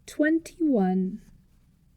21.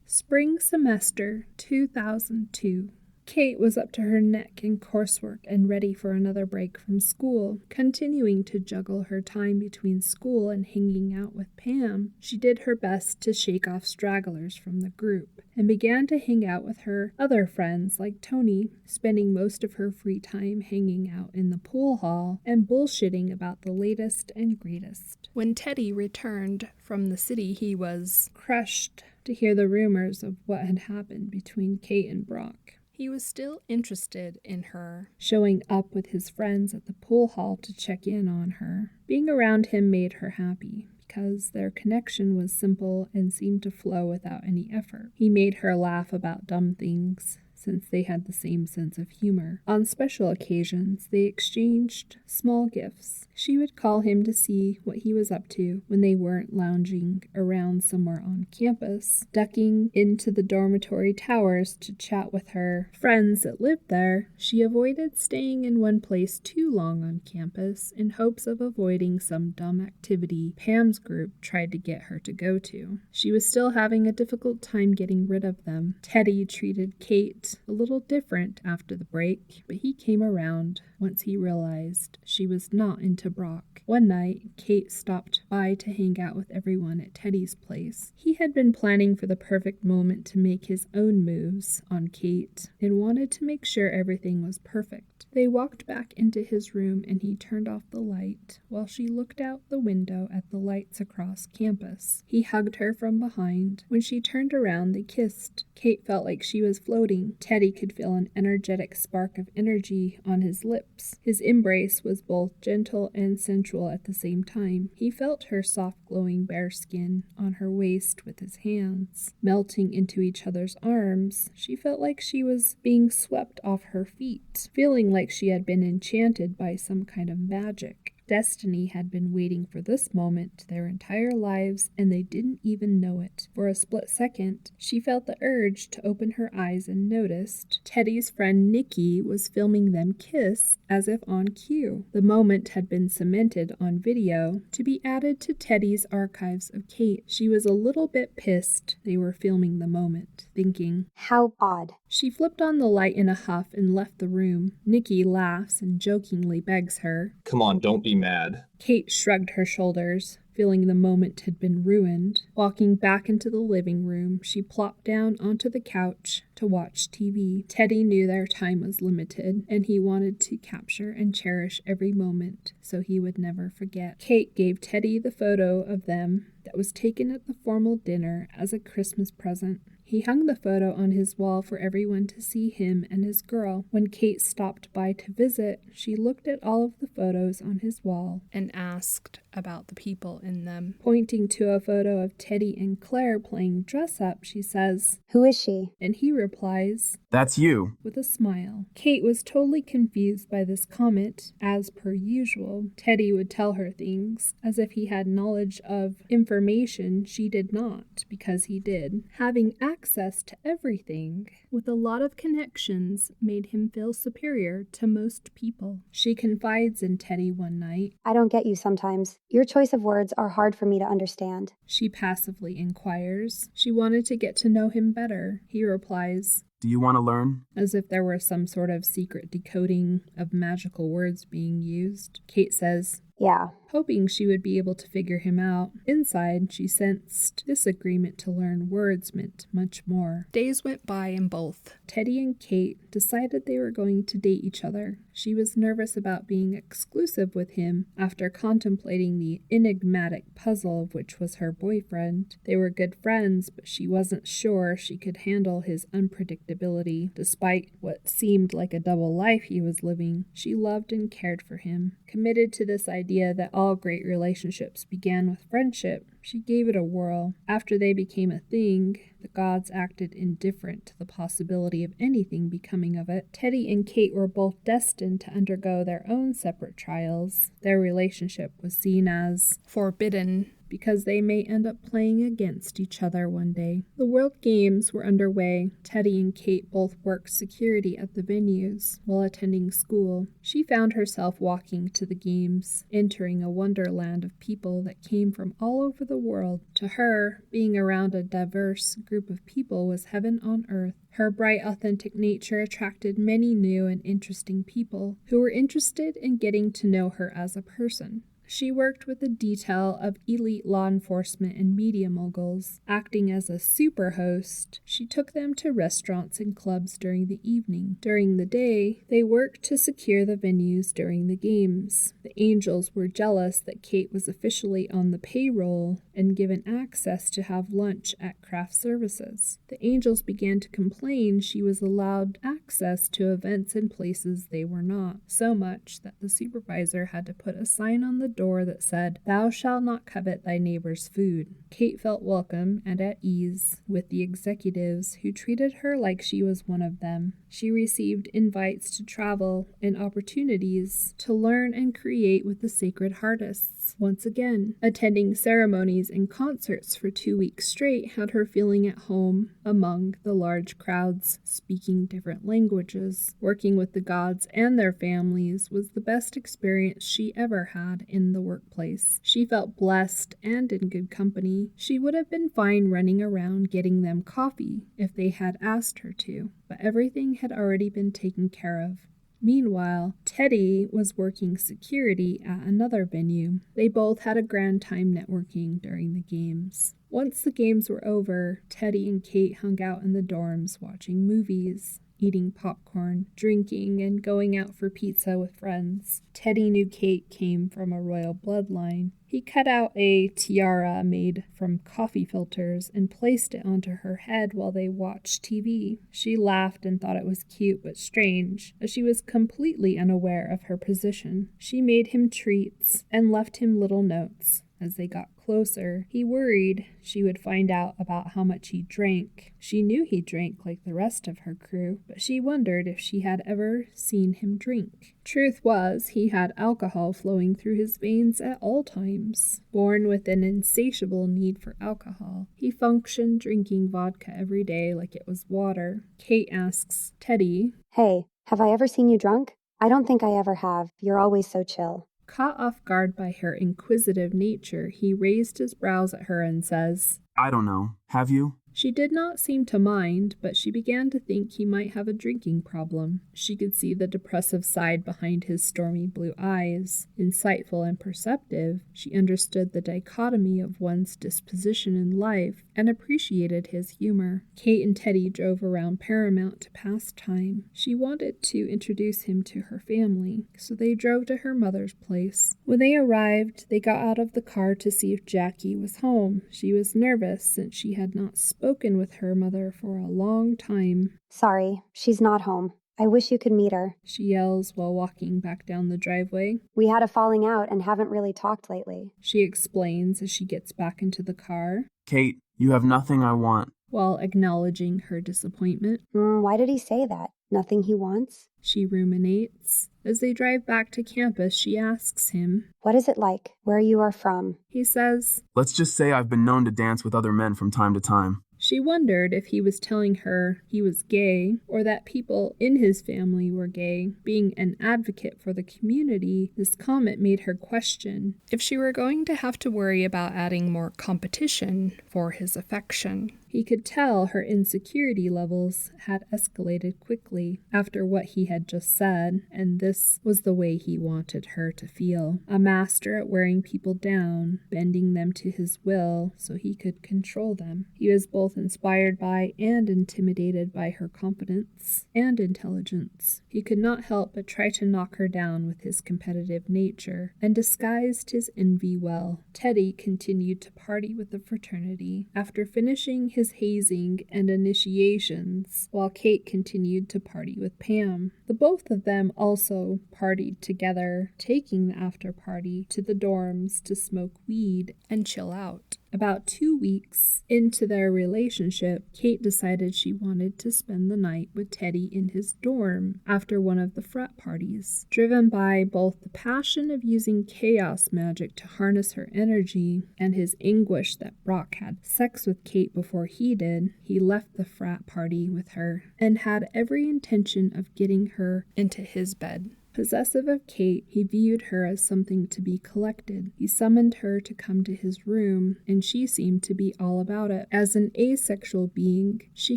Spring semester 2002. Kate was up to her neck in coursework and ready for another break from school. Continuing to juggle her time between school and hanging out with Pam, she did her best to shake off stragglers from the group and began to hang out with her other friends like Tony, spending most of her free time hanging out in the pool hall and bullshitting about the latest and greatest. When Teddy returned from the city, he was crushed to hear the rumors of what had happened between Kate and Brock. He was still interested in her, showing up with his friends at the pool hall to check in on her. Being around him made her happy, because their connection was simple and seemed to flow without any effort. He made her laugh about dumb things, since they had the same sense of humor. On special occasions, they exchanged small gifts. She would call him to see what he was up to when they weren't lounging around somewhere on campus, ducking into the dormitory towers to chat with her friends that lived there. She avoided staying in one place too long on campus in hopes of avoiding some dumb activity Pam's group tried to get her to go to. She was still having a difficult time getting rid of them. Teddy treated Kate a little different after the break, but he came around once he realized she was not into Brock. One night, Kate stopped by to hang out with everyone at Teddy's place. He had been planning for the perfect moment to make his own moves on Kate and wanted to make sure everything was perfect. They walked back into his room and he turned off the light while she looked out the window at the lights across campus. He hugged her from behind. When she turned around, they kissed. Kate felt like she was floating. Teddy could feel an energetic spark of energy on his lips. His embrace was both gentle and sensual at the same time. He felt her soft glowing bare skin on her waist with his hands. Melting into each other's arms, she felt like she was being swept off her feet, feeling like she had been enchanted by some kind of magic. Destiny had been waiting for this moment their entire lives, and they didn't even know it. For a split second, she felt the urge to open her eyes and noticed Teddy's friend Nikki was filming them kiss as if on cue. The moment had been cemented on video to be added to Teddy's archives of Kate. She was a little bit pissed they were filming the moment, thinking, "How odd." She flipped on the light in a huff and left the room. Nikki laughs and jokingly begs her, "Come on, don't be mad." Kate shrugged her shoulders, feeling the moment had been ruined. Walking back into the living room, she plopped down onto the couch to watch TV. Teddy knew their time was limited, and he wanted to capture and cherish every moment so he would never forget. Kate gave Teddy the photo of them that was taken at the formal dinner as a Christmas present. He hung the photo on his wall for everyone to see him and his girl. When Kate stopped by to visit, she looked at all of the photos on his wall and asked about the people in them. Pointing to a photo of Teddy and Claire playing dress-up, she says, "Who is she?" And he replies, "That's you," with a smile. Kate was totally confused by this comment. As per usual, Teddy would tell her things as if he had knowledge of information she did not, because he did. Having access to everything with a lot of connections made him feel superior to most people. She confides in Teddy one night. "I don't get you sometimes. Your choice of words are hard for me to understand." She passively inquires. She wanted to get to know him better. He replies, "Do you want to learn?" As if there were some sort of secret decoding of magical words being used. Kate says, "Yeah." Hoping she would be able to figure him out. Inside, she sensed this agreement to learn words meant much more. Days went by and both Teddy and Kate decided they were going to date each other. She was nervous about being exclusive with him after contemplating the enigmatic puzzle of which was her boyfriend. They were good friends, but she wasn't sure she could handle his unpredictability. Despite what seemed like a double life he was living, she loved and cared for him. Committed to this idea that all great relationships began with friendship, she gave it a whirl. After they became a thing, the gods acted indifferent to the possibility of anything becoming of it. Teddy and Kate were both destined to undergo their own separate trials. Their relationship was seen as forbidden because they may end up playing against each other one day. The World Games were underway. Teddy and Kate both worked security at the venues while attending school. She found herself walking to the games, entering a wonderland of people that came from all over the world. To her, being around a diverse group of people was heaven on earth. Her bright, authentic nature attracted many new and interesting people who were interested in getting to know her as a person. She worked with a detail of elite law enforcement and media moguls. Acting as a super host, she took them to restaurants and clubs during the evening. During the day, they worked to secure the venues during the games. The Angels were jealous that Kate was officially on the payroll and given access to have lunch at craft services. The Angels began to complain she was allowed access to events and places they were not, so much that the supervisor had to put a sign on the door that said, "Thou shalt not covet thy neighbor's food." Kate felt welcome and at ease with the executives who treated her like she was one of them. She received invites to travel and opportunities to learn and create with the sacred artists. Once again, attending ceremonies and concerts for 2 weeks straight had her feeling at home among the large crowds, speaking different languages. Working with the gods and their families was the best experience she ever had in the workplace. She felt blessed and in good company. She would have been fine running around getting them coffee if they had asked her to, but everything had already been taken care of. Meanwhile, Teddy was working security at another venue. They both had a grand time networking during the games. Once the games were over, Teddy and Kate hung out in the dorms watching movies, eating popcorn, drinking, and going out for pizza with friends. Teddy knew Kate came from a royal bloodline. He cut out a tiara made from coffee filters and placed it onto her head while they watched TV. She laughed and thought it was cute but strange, as she was completely unaware of her position. She made him treats and left him little notes. As they got closer, he worried she would find out about how much he drank. She knew he drank like the rest of her crew, but she wondered if she had ever seen him drink. Truth was, he had alcohol flowing through his veins at all times. Born with an insatiable need for alcohol, he functioned drinking vodka every day like it was water. Kate asks Teddy, "Hey, have I ever seen you drunk? I don't think I ever have. You're always so chill." Caught off guard by her inquisitive nature, he raised his brows at her and says, "I don't know. Have you?" She did not seem to mind, but she began to think he might have a drinking problem. She could see the depressive side behind his stormy blue eyes. Insightful and perceptive, she understood the dichotomy of one's disposition in life and appreciated his humor. Kate and Teddy drove around Paramount to pass time. She wanted to introduce him to her family, so they drove to her mother's place. When they arrived, they got out of the car to see if Jackie was home. She was nervous since she had not spoken with her mother for a long time. "Sorry, she's not home. I wish you could meet her," she yells while walking back down the driveway. "We had a falling out and haven't really talked lately," she explains as she gets back into the car. "Kate, you have nothing I want," while acknowledging her disappointment. Why did he say that? Nothing he wants? She ruminates. As they drive back to campus, she asks him, "What is it like, where you are from?" He says, "Let's just say I've been known to dance with other men from time to time." She wondered if he was telling her he was gay or that people in his family were gay. Being an advocate for the community, this comment made her question if she were going to have to worry about adding more competition for his affection. He could tell her insecurity levels had escalated quickly after what he had just said, and this was the way he wanted her to feel. A master at wearing people down, bending them to his will so he could control them. He was both inspired by and intimidated by her competence and intelligence. He could not help but try to knock her down with his competitive nature, and disguised his envy well. Teddy continued to party with the fraternity. After finishing his hazing and initiations, while Kate continued to party with Pam. The both of them also partied together, taking the after party to the dorms to smoke weed and chill out. About 2 weeks into their relationship, Kate decided she wanted to spend the night with Teddy in his dorm after one of the frat parties. Driven by both the passion of using chaos magic to harness her energy and his anguish that Brock had sex with Kate before he did, he left the frat party with her and had every intention of getting her into his bed. Possessive of Kate, he viewed her as something to be collected. He summoned her to come to his room, and she seemed to be all about it. As an asexual being, she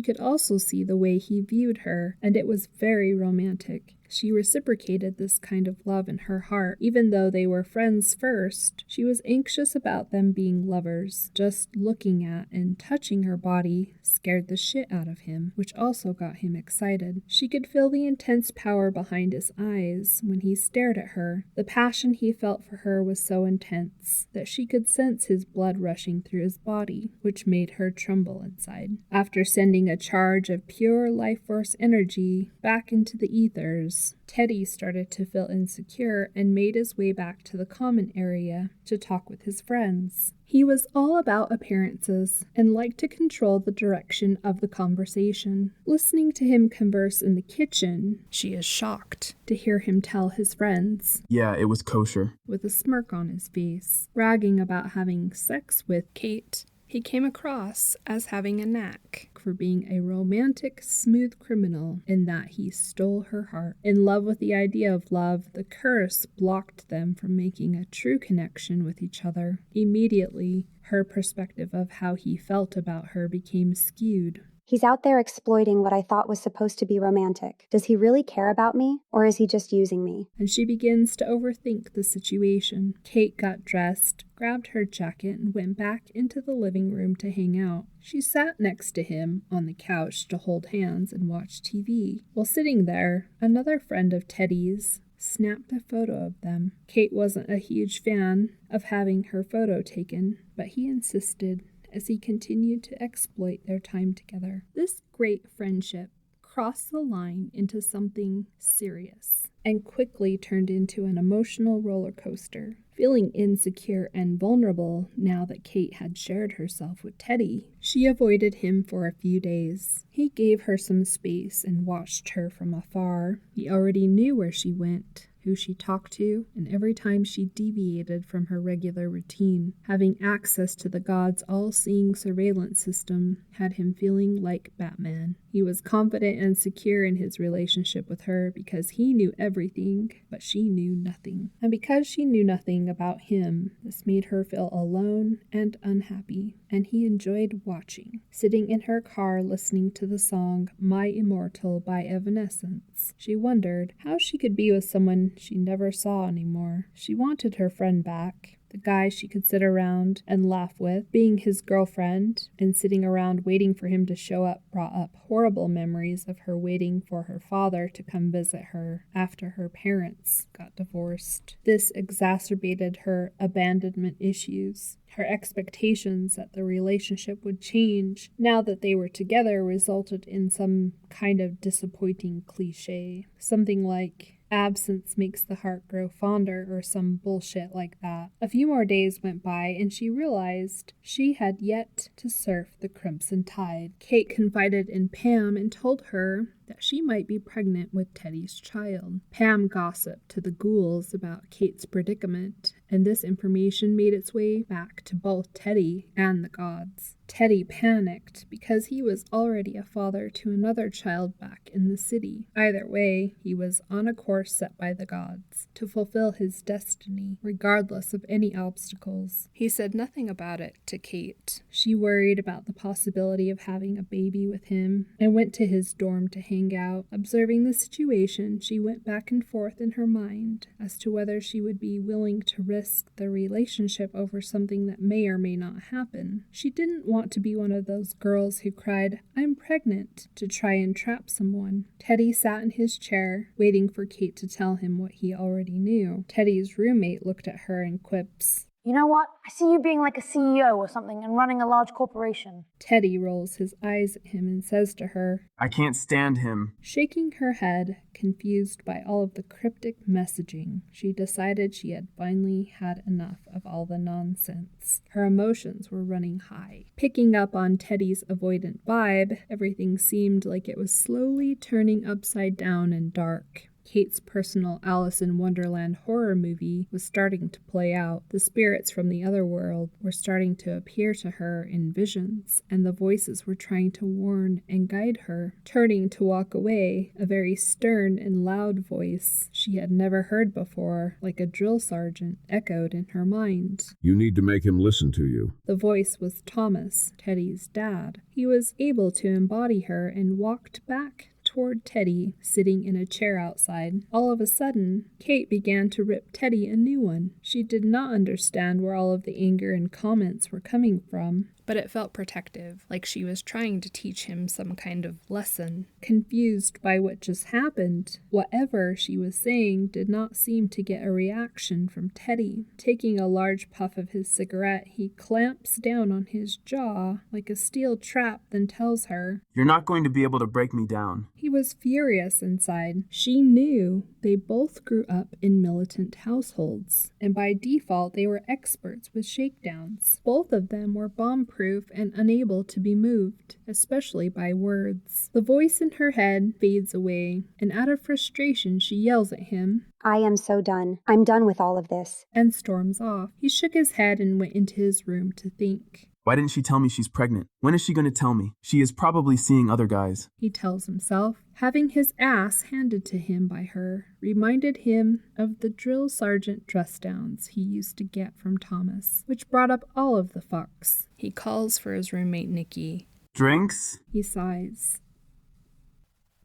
could also see the way he viewed her, and it was very romantic. She reciprocated this kind of love in her heart. Even though they were friends first, she was anxious about them being lovers. Just looking at and touching her body scared the shit out of him, which also got him excited. She could feel the intense power behind his eyes when he stared at her. The passion he felt for her was so intense that she could sense his blood rushing through his body, which made her tremble inside. After sending a charge of pure life force energy back into the ethers, Teddy started to feel insecure and made his way back to the common area to talk with his friends. He was all about appearances and liked to control the direction of the conversation. Listening to him converse in the kitchen, she is shocked to hear him tell his friends, "Yeah, it was kosher," with a smirk on his face, bragging about having sex with Kate. He came across as having a knack for being a romantic, smooth criminal in that he stole her heart. In love with the idea of love, the curse blocked them from making a true connection with each other. Immediately, her perspective of how he felt about her became skewed. He's out there exploiting what I thought was supposed to be romantic. Does he really care about me, or is he just using me? And she begins to overthink the situation. Kate got dressed, grabbed her jacket, and went back into the living room to hang out. She sat next to him on the couch to hold hands and watch TV. While sitting there, another friend of Teddy's snapped a photo of them. Kate wasn't a huge fan of having her photo taken, but he insisted as he continued to exploit their time together. This great friendship crossed the line into something serious and quickly turned into an emotional roller coaster. Feeling insecure and vulnerable now that Kate had shared herself with Teddy, she avoided him for a few days. He gave her some space and watched her from afar. He already knew where she went, who she talked to, and every time she deviated from her regular routine. Having access to the god's all-seeing surveillance system had him feeling like Batman. He was confident and secure in his relationship with her because he knew everything, but she knew nothing. And because she knew nothing about him, this made her feel alone and unhappy, and he enjoyed watching. Sitting in her car listening to the song My Immortal by Evanescence, she wondered how she could be with someone she never saw anymore. She wanted her friend back, the guy she could sit around and laugh with. Being his girlfriend and sitting around waiting for him to show up brought up horrible memories of her waiting for her father to come visit her after her parents got divorced. This exacerbated her abandonment issues. Her expectations that the relationship would change now that they were together resulted in some kind of disappointing cliche. Something like, absence makes the heart grow fonder, or some bullshit like that. A few more days went by and she realized she had yet to surf the crimson tide. Kate confided in Pam and told her that she might be pregnant with Teddy's child. Pam gossiped to the ghouls about Kate's predicament, and this information made its way back to both Teddy and the gods. Teddy panicked because he was already a father to another child back in the city. Either way, he was on a course set by the gods to fulfill his destiny, regardless of any obstacles. He said nothing about it to Kate. She worried about the possibility of having a baby with him and went to his dorm to hang out. Observing the situation, she went back and forth in her mind as to whether she would be willing to risk the relationship over something that may or may not happen. She didn't want to be one of those girls who cried, "I'm pregnant," to try and trap someone. Teddy sat in his chair, waiting for Kate to tell him what he already knew. Teddy's roommate looked at her and quips, You know what? I see you being like a CEO or something and running a large corporation. Teddy rolls his eyes at him and says to her, I can't stand him. Shaking her head, confused by all of the cryptic messaging, she decided she had finally had enough of all the nonsense. Her emotions were running high. Picking up on Teddy's avoidant vibe, everything seemed like it was slowly turning upside down and dark. Kate's personal Alice in Wonderland horror movie was starting to play out. The spirits from the other world were starting to appear to her in visions, and the voices were trying to warn and guide her. Turning to walk away, a very stern and loud voice she had never heard before, like a drill sergeant, echoed in her mind. You need to make him listen to you. The voice was Thomas, Teddy's dad. He was able to embody her and walked back toward Teddy, sitting in a chair outside. All of a sudden, Kate began to rip Teddy a new one. She did not understand where all of the anger and comments were coming from, but it felt protective, like she was trying to teach him some kind of lesson. Confused by what just happened, whatever she was saying did not seem to get a reaction from Teddy. Taking a large puff of his cigarette, he clamps down on his jaw like a steel trap, then tells her, You're not going to be able to break me down. He was furious inside. She knew they both grew up in militant households, and by default they were experts with shakedowns. Both of them were bomb-proof and unable to be moved, especially by words. The voice in her head fades away, and out of frustration she yells at him, I am so done. I'm done with all of this. and storms off. He shook his head and went into his room to think. Why didn't she tell me she's pregnant? When is she going to tell me? She is probably seeing other guys. He tells himself. Having his ass handed to him by her reminded him of the drill sergeant dress downs he used to get from Thomas, which brought up all of the fucks. He calls for his roommate Nikki. Drinks? He sighs.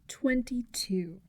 22.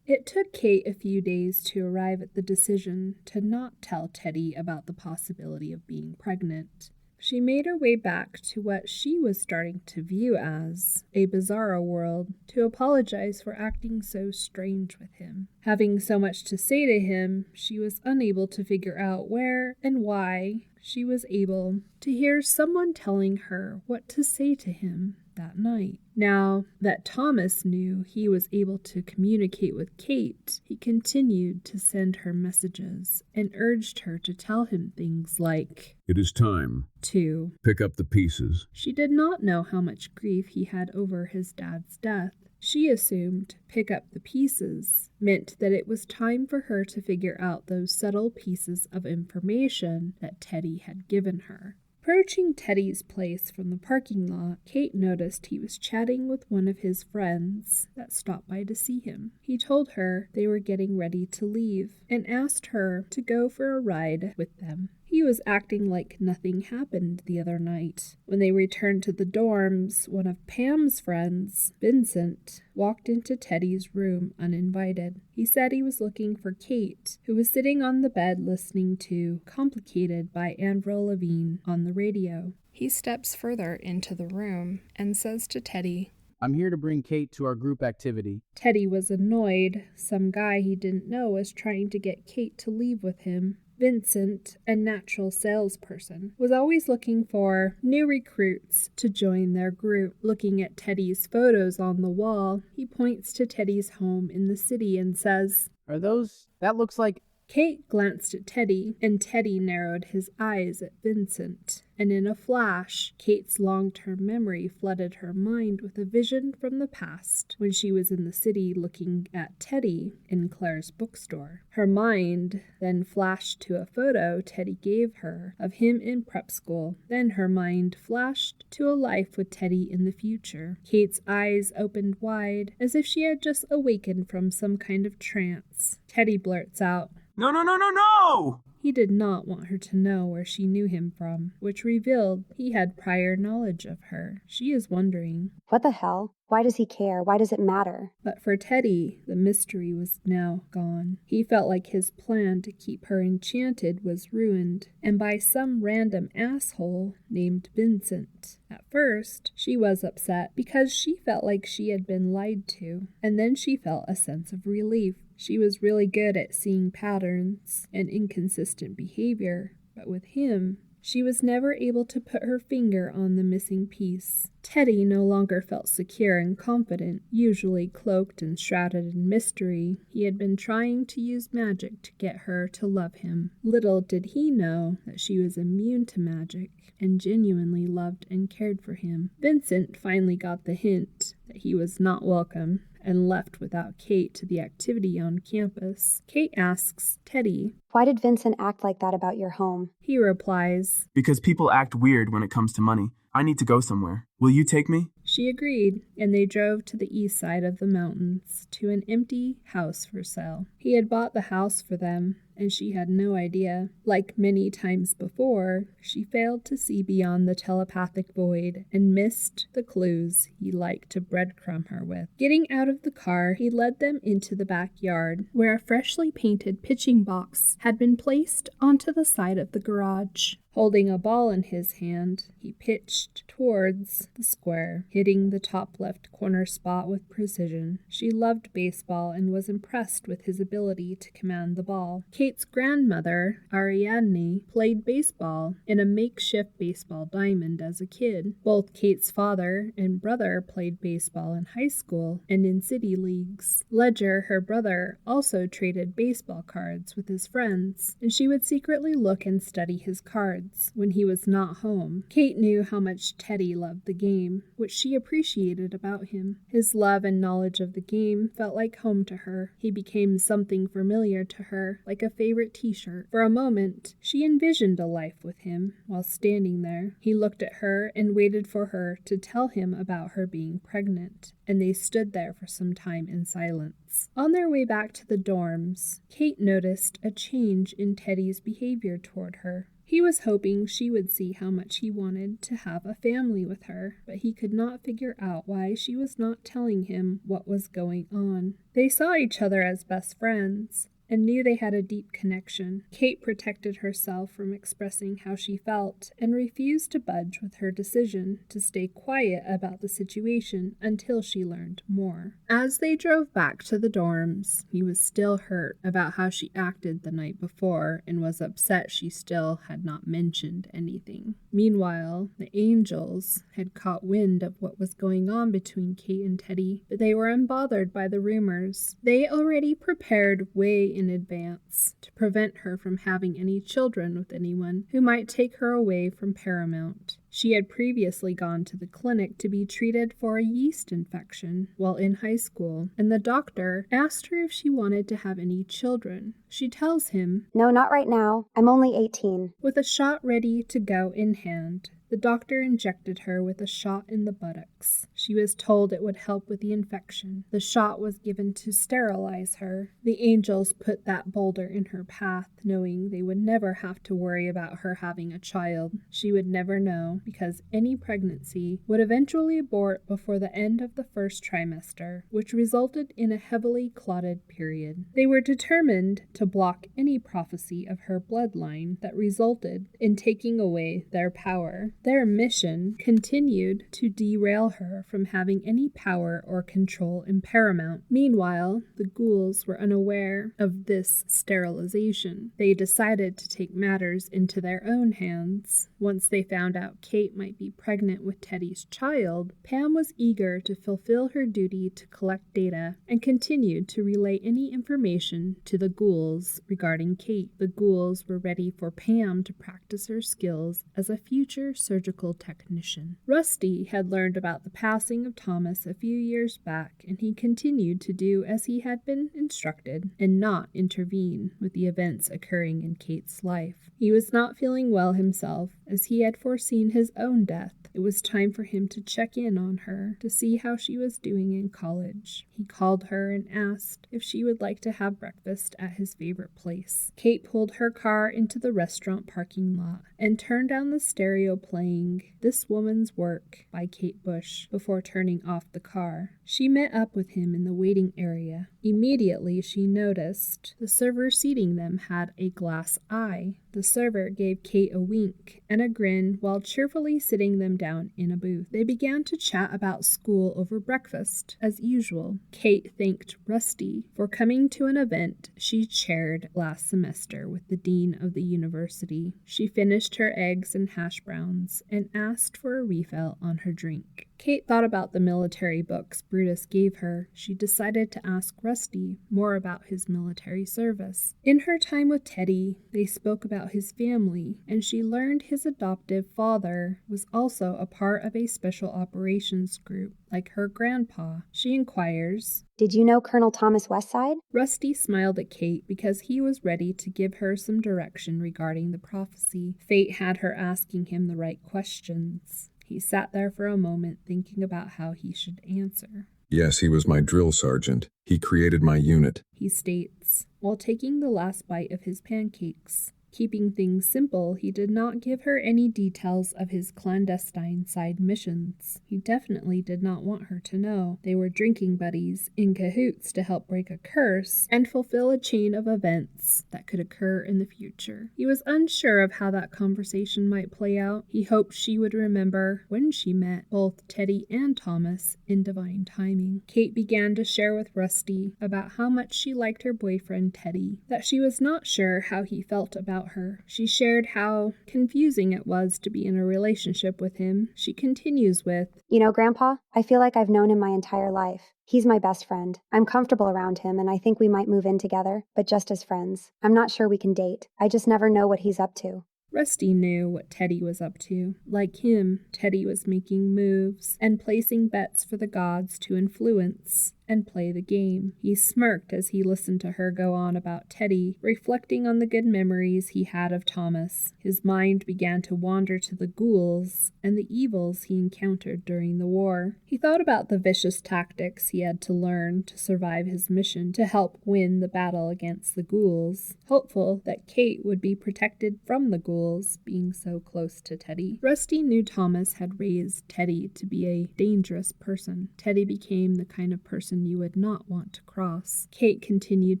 It took Kate a few days to arrive at the decision to not tell Teddy about the possibility of being pregnant. She made her way back to what she was starting to view as a bizarro world to apologize for acting so strange with him. Having so much to say to him, she was unable to figure out where and why she was able to hear someone telling her what to say to him that night. Now that Thomas knew he was able to communicate with Kate, he continued to send her messages and urged her to tell him things like, It is time. to Pick up the pieces. She did not know how much grief he had over his dad's death. She assumed pick up the pieces meant that it was time for her to figure out those subtle pieces of information that Teddy had given her. Approaching Teddy's place from the parking lot, Kate noticed he was chatting with one of his friends that stopped by to see him. He told her they were getting ready to leave and asked her to go for a ride with them. He was acting like nothing happened the other night. When they returned to the dorms, one of Pam's friends, Vincent, walked into Teddy's room uninvited. He said he was looking for Kate, who was sitting on the bed listening to Complicated by Avril Lavigne on the radio. He steps further into the room and says to Teddy, I'm here to bring Kate to our group activity. Teddy was annoyed. Some guy he didn't know was trying to get Kate to leave with him. Vincent, a natural salesperson, was always looking for new recruits to join their group. Looking at Teddy's photos on the wall, he points to Teddy's home in the city and says, That looks like... Kate glanced at Teddy, and Teddy narrowed his eyes at Vincent. And in a flash, Kate's long-term memory flooded her mind with a vision from the past when she was in the city looking at Teddy in Claire's bookstore. Her mind then flashed to a photo Teddy gave her of him in prep school. Then her mind flashed to a life with Teddy in the future. Kate's eyes opened wide, as if she had just awakened from some kind of trance. Teddy blurts out, No, no, no, no, no! He did not want her to know where she knew him from, which revealed he had prior knowledge of her. She is wondering. What the hell? Why does he care? Why does it matter? But for Teddy, the mystery was now gone. He felt like his plan to keep her enchanted was ruined, and by some random asshole named Vincent. At first, she was upset because she felt like she had been lied to, and then she felt a sense of relief. She was really good at seeing patterns and inconsistent behavior, but with him, she was never able to put her finger on the missing piece. Teddy no longer felt secure and confident, usually cloaked and shrouded in mystery. He had been trying to use magic to get her to love him. Little did he know that she was immune to magic and genuinely loved and cared for him. Vincent finally got the hint that he was not welcome and left without Kate to the activity on campus. Kate asks Teddy, "Why did Vincent act like that about your home?" He replies, Because people act weird when it comes to money. I need to go somewhere. Will you take me? She agreed, and they drove to the east side of the mountains to an empty house for sale. He had bought the house for them, and she had no idea. Like many times before, she failed to see beyond the telepathic void and missed the clues he liked to breadcrumb her with. Getting out of the car, he led them into the backyard, where a freshly painted pitching box had been placed onto the side of the garage. Holding a ball in his hand, he pitched towards the square, hitting the top left corner spot with precision. She loved baseball and was impressed with his ability to command the ball. Kate's grandmother, Ariadne, played baseball in a makeshift baseball diamond as a kid. Both Kate's father and brother played baseball in high school and in city leagues. Ledger, her brother, also traded baseball cards with his friends, and she would secretly look and study his cards when he was not home. Kate knew how much Teddy loved the game, which she appreciated about him. His love and knowledge of the game felt like home to her. He became something familiar to her, like a favorite t-shirt. For a moment, she envisioned a life with him while standing there. He looked at her and waited for her to tell him about her being pregnant, and they stood there for some time in silence. On their way back to the dorms, Kate noticed a change in Teddy's behavior toward her. He was hoping she would see how much he wanted to have a family with her, but he could not figure out why she was not telling him what was going on. They saw each other as best friends and knew they had a deep connection. Kate protected herself from expressing how she felt and refused to budge with her decision to stay quiet about the situation until she learned more. As they drove back to the dorms, he was still hurt about how she acted the night before and was upset she still had not mentioned anything. Meanwhile, the angels had caught wind of what was going on between Kate and Teddy, but they were unbothered by the rumors. They already prepared way in advance to prevent her from having any children with anyone who might take her away from Paramount. She had previously gone to the clinic to be treated for a yeast infection while in high school, and the doctor asked her if she wanted to have any children. She tells him, "No, not right now. I'm only 18. With a shot ready to go in hand. The doctor injected her with a shot in the buttocks. She was told it would help with the infection. The shot was given to sterilize her. The angels put that boulder in her path, knowing they would never have to worry about her having a child. She would never know, because any pregnancy would eventually abort before the end of the first trimester, which resulted in a heavily clotted period. They were determined to block any prophecy of her bloodline that resulted in taking away their power. Their mission continued to derail her from having any power or control in Paramount. Meanwhile, the ghouls were unaware of this sterilization. They decided to take matters into their own hands. Once they found out Kate might be pregnant with Teddy's child, Pam was eager to fulfill her duty to collect data and continued to relay any information to the ghouls regarding Kate. The ghouls were ready for Pam to practice her skills as a future surgical technician. Rusty had learned about the passing of Thomas a few years back, and he continued to do as he had been instructed and not intervene with the events occurring in Kate's life. He was not feeling well himself, as he had foreseen his own death. It was time for him to check in on her to see how she was doing in college. He called her and asked if she would like to have breakfast at his favorite place. Kate pulled her car into the restaurant parking lot and turned down the stereo playing This Woman's Work by Kate Bush before turning off the car. She met up with him in the waiting area. Immediately, she noticed the server seating them had a glass eye. The server gave Kate a wink and and a grin while cheerfully sitting them down in a booth. They began to chat about school over breakfast, as usual. Kate thanked Rusty for coming to an event she chaired last semester with the dean of the university. She finished her eggs and hash browns and asked for a refill on her drink. Kate thought about the military books Brutus gave her. She decided to ask Rusty more about his military service. In her time with Teddy, they spoke about his family, and she learned his adoptive father was also a part of a special operations group, like her grandpa. She inquires, Did you know Colonel Thomas Westside? Rusty smiled at Kate because he was ready to give her some direction regarding the prophecy. Fate had her asking him the right questions. He sat there for a moment thinking about how he should answer. Yes, he was my drill sergeant. He created my unit, He states, while taking the last bite of his pancakes. Keeping things simple, he did not give her any details of his clandestine side missions. He definitely did not want her to know. They were drinking buddies in cahoots to help break a curse and fulfill a chain of events that could occur in the future. He was unsure of how that conversation might play out. He hoped she would remember when she met both Teddy and Thomas in divine timing. Kate began to share with Rusty about how much she liked her boyfriend Teddy, that she was not sure how he felt about her. She shared how confusing it was to be in a relationship with him. She continues with, You know, Grandpa, I feel like I've known him my entire life. He's my best friend. I'm comfortable around him, and I think we might move in together, but just as friends. I'm not sure we can date. I just never know what he's up to. Rusty knew what Teddy was up to. Like him, Teddy was making moves and placing bets for the gods to influence and play the game. He smirked as he listened to her go on about Teddy, reflecting on the good memories he had of Thomas. His mind began to wander to the ghouls and the evils he encountered during the war. He thought about the vicious tactics he had to learn to survive his mission to help win the battle against the ghouls, hopeful that Kate would be protected from the ghouls being so close to Teddy. Rusty knew Thomas had raised Teddy to be a dangerous person. Teddy became the kind of person you would not want to cross. Kate continued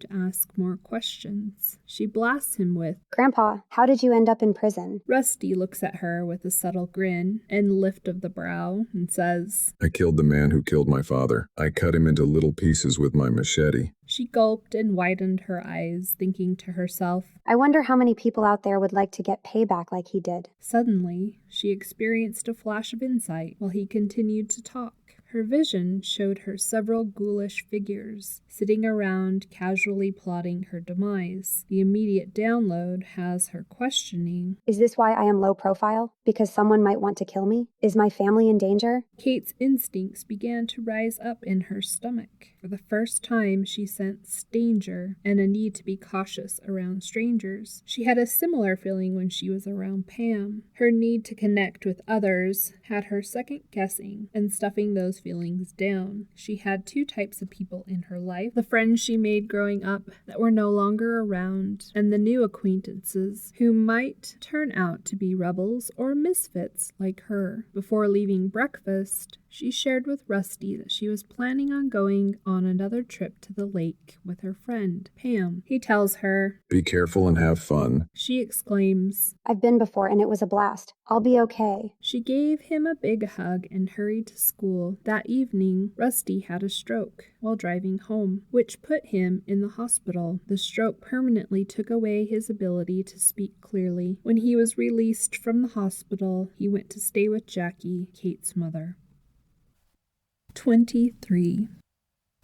to ask more questions. She blasts him with, Grandpa, how did you end up in prison? Rusty looks at her with a subtle grin and lift of the brow and says, I killed the man who killed my father. I cut him into little pieces with my machete. She gulped and widened her eyes, thinking to herself, I wonder how many people out there would like to get payback like he did. Suddenly, she experienced a flash of insight while he continued to talk. Her vision showed her several ghoulish figures sitting around casually plotting her demise. The immediate download has her questioning, Is this why I am low profile? Because someone might want to kill me? Is my family in danger? Kate's instincts began to rise up in her stomach. For the first time, she sensed danger and a need to be cautious around strangers. She had a similar feeling when she was around Pam. Her need to connect with others had her second-guessing and stuffing those feelings down. She had two types of people in her life: the friends she made growing up that were no longer around, and the new acquaintances who might turn out to be rebels or misfits like her. Before leaving breakfast, she shared with Rusty that she was planning on going on another trip to the lake with her friend, Pam. He tells her, Be careful and have fun. She exclaims, I've been before and it was a blast. I'll be okay. She gave him a big hug and hurried to school. That evening, Rusty had a stroke while driving home, which put him in the hospital. The stroke permanently took away his ability to speak clearly. When he was released from the hospital, he went to stay with Jackie, Kate's mother. 23.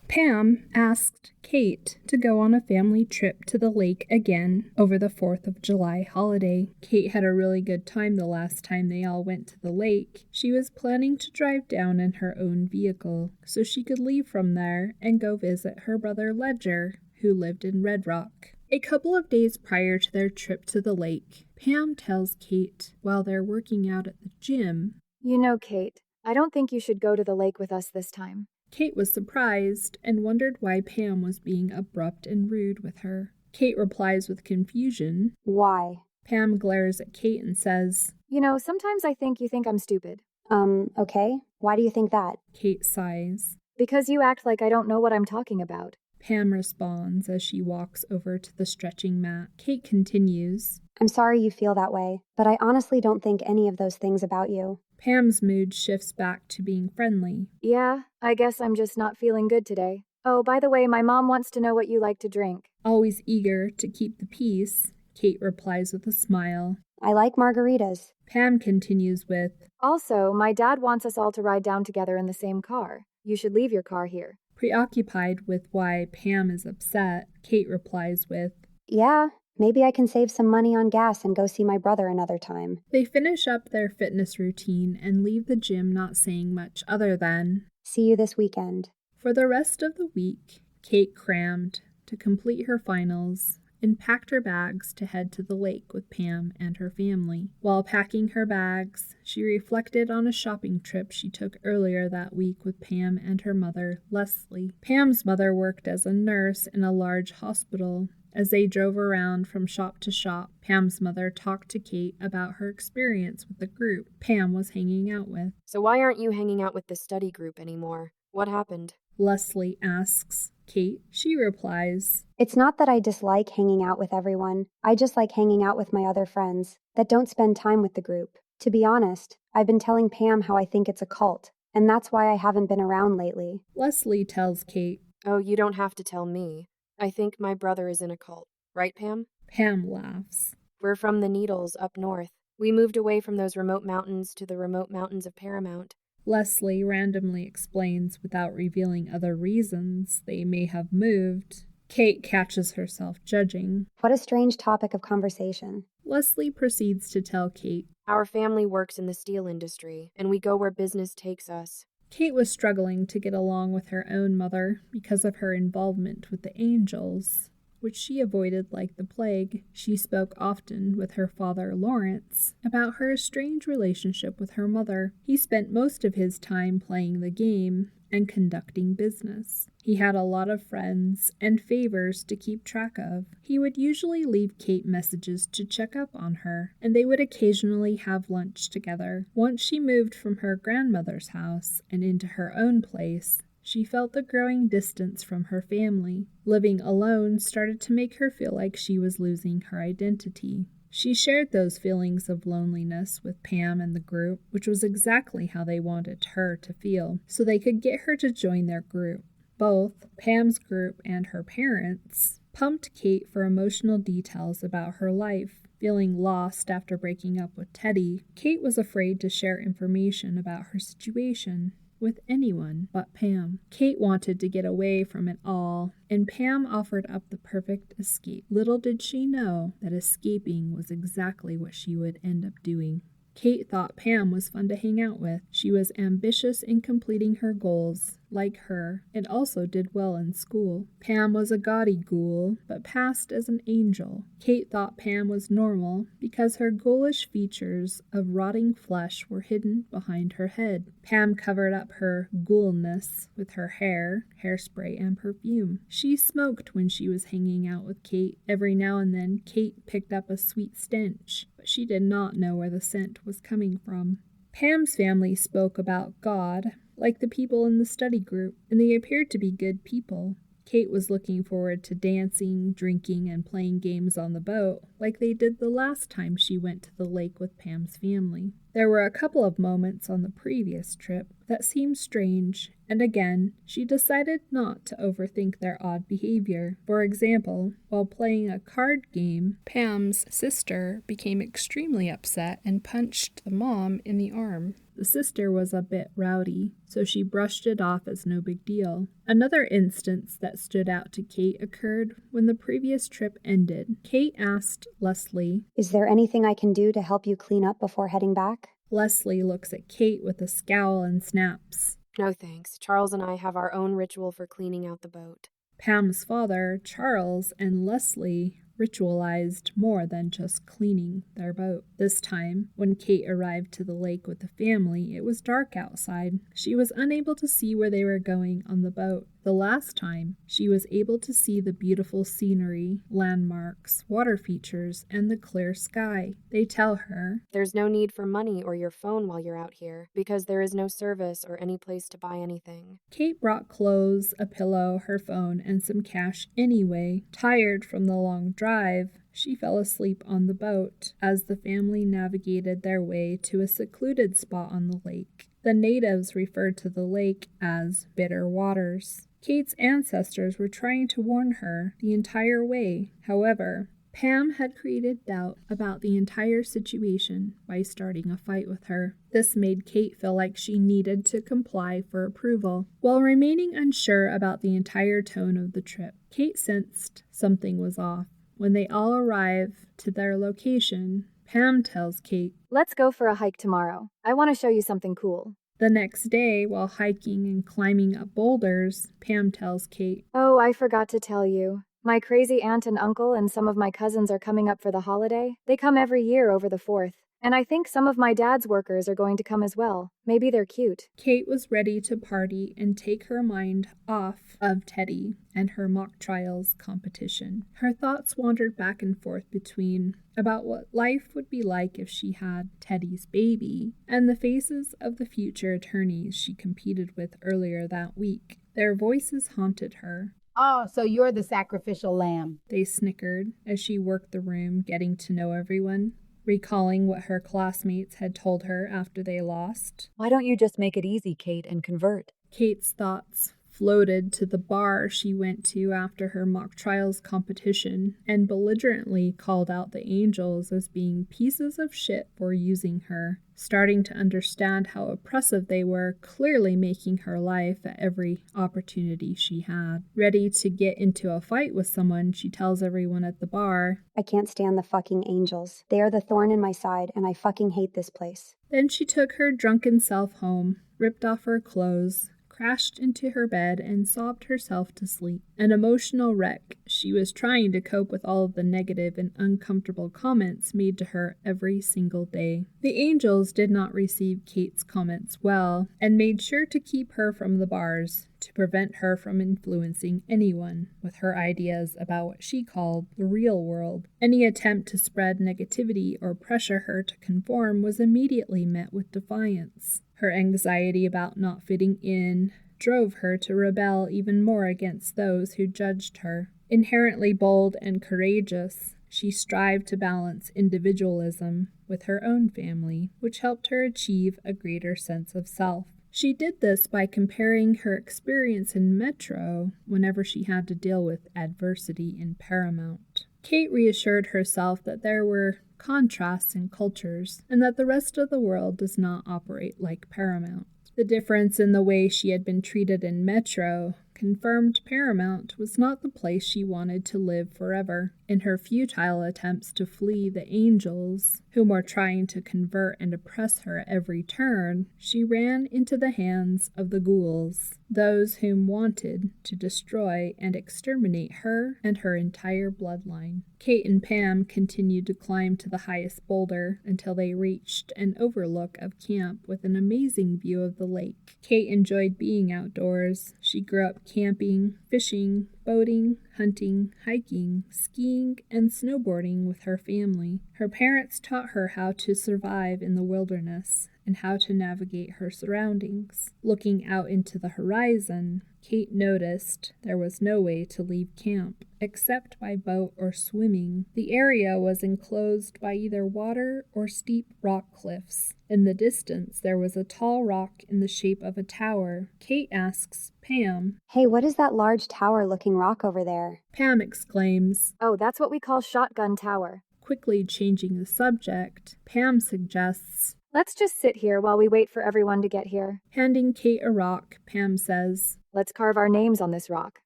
Pam asked Kate to go on a family trip to the lake again over the 4th of July holiday. Kate had a really good time the last time they all went to the lake. She was planning to drive down in her own vehicle so she could leave from there and go visit her brother Ledger, who lived in Red Rock. A couple of days prior to their trip to the lake, Pam tells Kate while they're working out at the gym, You know, Kate, I don't think you should go to the lake with us this time. Kate was surprised and wondered why Pam was being abrupt and rude with her. Kate replies with confusion. Why? Pam glares at Kate and says, You know, sometimes I think you think I'm stupid. Okay. Why do you think that? Kate sighs. Because you act like I don't know what I'm talking about. Pam responds as she walks over to the stretching mat. Kate continues, I'm sorry you feel that way, but I honestly don't think any of those things about you. Pam's mood shifts back to being friendly. Yeah, I guess I'm just not feeling good today. Oh, by the way, my mom wants to know what you like to drink. Always eager to keep the peace, Kate replies with a smile. I like margaritas. Pam continues with, Also, my dad wants us all to ride down together in the same car. You should leave your car here. preoccupied with why Pam is upset, Kate replies with, Yeah, maybe I can save some money on gas and go see my brother another time. They finish up their fitness routine and leave the gym not saying much other than, See you this weekend. For the rest of the week, Kate crammed to complete her finals and packed her bags to head to the lake with Pam and her family. While packing her bags, she reflected on a shopping trip she took earlier that week with Pam and her mother, Leslie. Pam's mother worked as a nurse in a large hospital. As they drove around from shop to shop, Pam's mother talked to Kate about her experience with the group Pam was hanging out with. So why aren't you hanging out with the study group anymore? What happened? Leslie asks Kate. She replies, It's not that I dislike hanging out with everyone. I just like hanging out with my other friends that don't spend time with the group. To be honest, I've been telling Pam how I think it's a cult, and that's why I haven't been around lately. Leslie tells Kate. Oh, you don't have to tell me. I think my brother is in a cult. Right, Pam? Pam laughs. We're from the Needles up north. We moved away from those remote mountains to the remote mountains of Paramount. Leslie randomly explains without revealing other reasons they may have moved. Kate catches herself judging. What a strange topic of conversation. Leslie proceeds to tell Kate. Our family works in the steel industry, and we go where business takes us. Kate was struggling to get along with her own mother because of her involvement with the angels, which she avoided like the plague. She spoke often with her father, Lawrence, about her estranged relationship with her mother. He spent most of his time playing the game and conducting business. He had a lot of friends and favors to keep track of. He would usually leave Kate messages to check up on her, and they would occasionally have lunch together. Once she moved from her grandmother's house and into her own place, she felt the growing distance from her family. Living alone started to make her feel like she was losing her identity. She shared those feelings of loneliness with Pam and the group, which was exactly how they wanted her to feel, so they could get her to join their group. Both Pam's group and her parents pumped Kate for emotional details about her life. Feeling lost after breaking up with Teddy, Kate was afraid to share information about her situation with anyone but Pam. Kate wanted to get away from it all, and Pam offered up the perfect escape. Little did she know that escaping was exactly what she would end up doing. Kate thought Pam was fun to hang out with. She was ambitious in completing her goals, like her, and also did well in school. Pam was a gaudy ghoul, but passed as an angel. Kate thought Pam was normal because her ghoulish features of rotting flesh were hidden behind her head. Pam covered up her ghoulness with her hair, hairspray, and perfume. She smoked when she was hanging out with Kate. Every now and then, Kate picked up a sweet stench, but she did not know where the scent was coming from. Pam's family spoke about God, like the people in the study group, and they appeared to be good people. Kate was looking forward to dancing, drinking, and playing games on the boat, like they did the last time she went to the lake with Pam's family. There were a couple of moments on the previous trip that seemed strange, and again, she decided not to overthink their odd behavior. For example, while playing a card game, Pam's sister became extremely upset and punched the mom in the arm. The sister was a bit rowdy, so she brushed it off as no big deal. Another instance that stood out to Kate occurred when the previous trip ended. Kate asked Leslie, Is there anything I can do to help you clean up before heading back? Leslie looks at Kate with a scowl and snaps. No thanks. Charles and I have our own ritual for cleaning out the boat. Pam's father, Charles, and Leslie ritualized more than just cleaning their boat. This time, when Kate arrived to the lake with the family, it was dark outside. She was unable to see where they were going on the boat. The last time, she was able to see the beautiful scenery, landmarks, water features, and the clear sky. They tell her, There's no need for money or your phone while you're out here, because there is no service or any place to buy anything. Kate brought clothes, a pillow, her phone, and some cash anyway. Tired from the long drive, she fell asleep on the boat as the family navigated their way to a secluded spot on the lake. The natives referred to the lake as Bitter Waters. Kate's ancestors were trying to warn her the entire way. However, Pam had created doubt about the entire situation by starting a fight with her. This made Kate feel like she needed to comply for approval. While remaining unsure about the entire tone of the trip, Kate sensed something was off. When they all arrive to their location, Pam tells Kate, Let's go for a hike tomorrow. I want to show you something cool. The next day, while hiking and climbing up boulders, Pam tells Kate, Oh, I forgot to tell you. My crazy aunt and uncle and some of my cousins are coming up for the holiday. They come every year over the 4th. And I think some of my dad's workers are going to come as well. Maybe they're cute. Kate was ready to party and take her mind off of Teddy and her mock trials competition. Her thoughts wandered back and forth between about what life would be like if she had Teddy's baby and the faces of the future attorneys she competed with earlier that week. Their voices haunted her. Oh, so you're the sacrificial lamb. They snickered as she worked the room, getting to know everyone, recalling what her classmates had told her after they lost. Why don't you just make it easy, Kate, and convert? Kate's thoughts floated to the bar she went to after her mock trials competition and belligerently called out the angels as being pieces of shit for using her, starting to understand how oppressive they were, clearly making her life at every opportunity she had. Ready to get into a fight with someone, she tells everyone at the bar, I can't stand the fucking angels. They are the thorn in my side, and I fucking hate this place. Then she took her drunken self home, ripped off her clothes, crashed into her bed, and sobbed herself to sleep. An emotional wreck, she was trying to cope with all of the negative and uncomfortable comments made to her every single day. The angels did not receive Kate's comments well, and made sure to keep her from the bars to prevent her from influencing anyone with her ideas about what she called the real world. Any attempt to spread negativity or pressure her to conform was immediately met with defiance. Her anxiety about not fitting in drove her to rebel even more against those who judged her. Inherently bold and courageous, she strived to balance individualism with her own family, which helped her achieve a greater sense of self. She did this by comparing her experience in Metro whenever she had to deal with adversity in Paramount. Kate reassured herself that there were contrasts in cultures and that the rest of the world does not operate like Paramount. The difference in the way she had been treated in Metro confirmed Paramount was not the place she wanted to live forever. In her futile attempts to flee the angels, whom were trying to convert and oppress her at every turn, she ran into the hands of the ghouls, those whom wanted to destroy and exterminate her and her entire bloodline. Kate and Pam continued to climb to the highest boulder until they reached an overlook of camp with an amazing view of the lake. Kate enjoyed being outdoors. She grew up camping, fishing, boating, hunting, hiking, skiing, and snowboarding with her family. Her parents taught her how to survive in the wilderness and how to navigate her surroundings. Looking out into the horizon, Kate noticed there was no way to leave camp, except by boat or swimming. The area was enclosed by either water or steep rock cliffs. In the distance, there was a tall rock in the shape of a tower. Kate asks Pam, Hey, what is that large tower-looking rock over there? Pam exclaims, Oh, that's what we call Shotgun Tower. Quickly changing the subject, Pam suggests, Let's just sit here while we wait for everyone to get here. Handing Kate a rock, Pam says, Let's carve our names on this rock.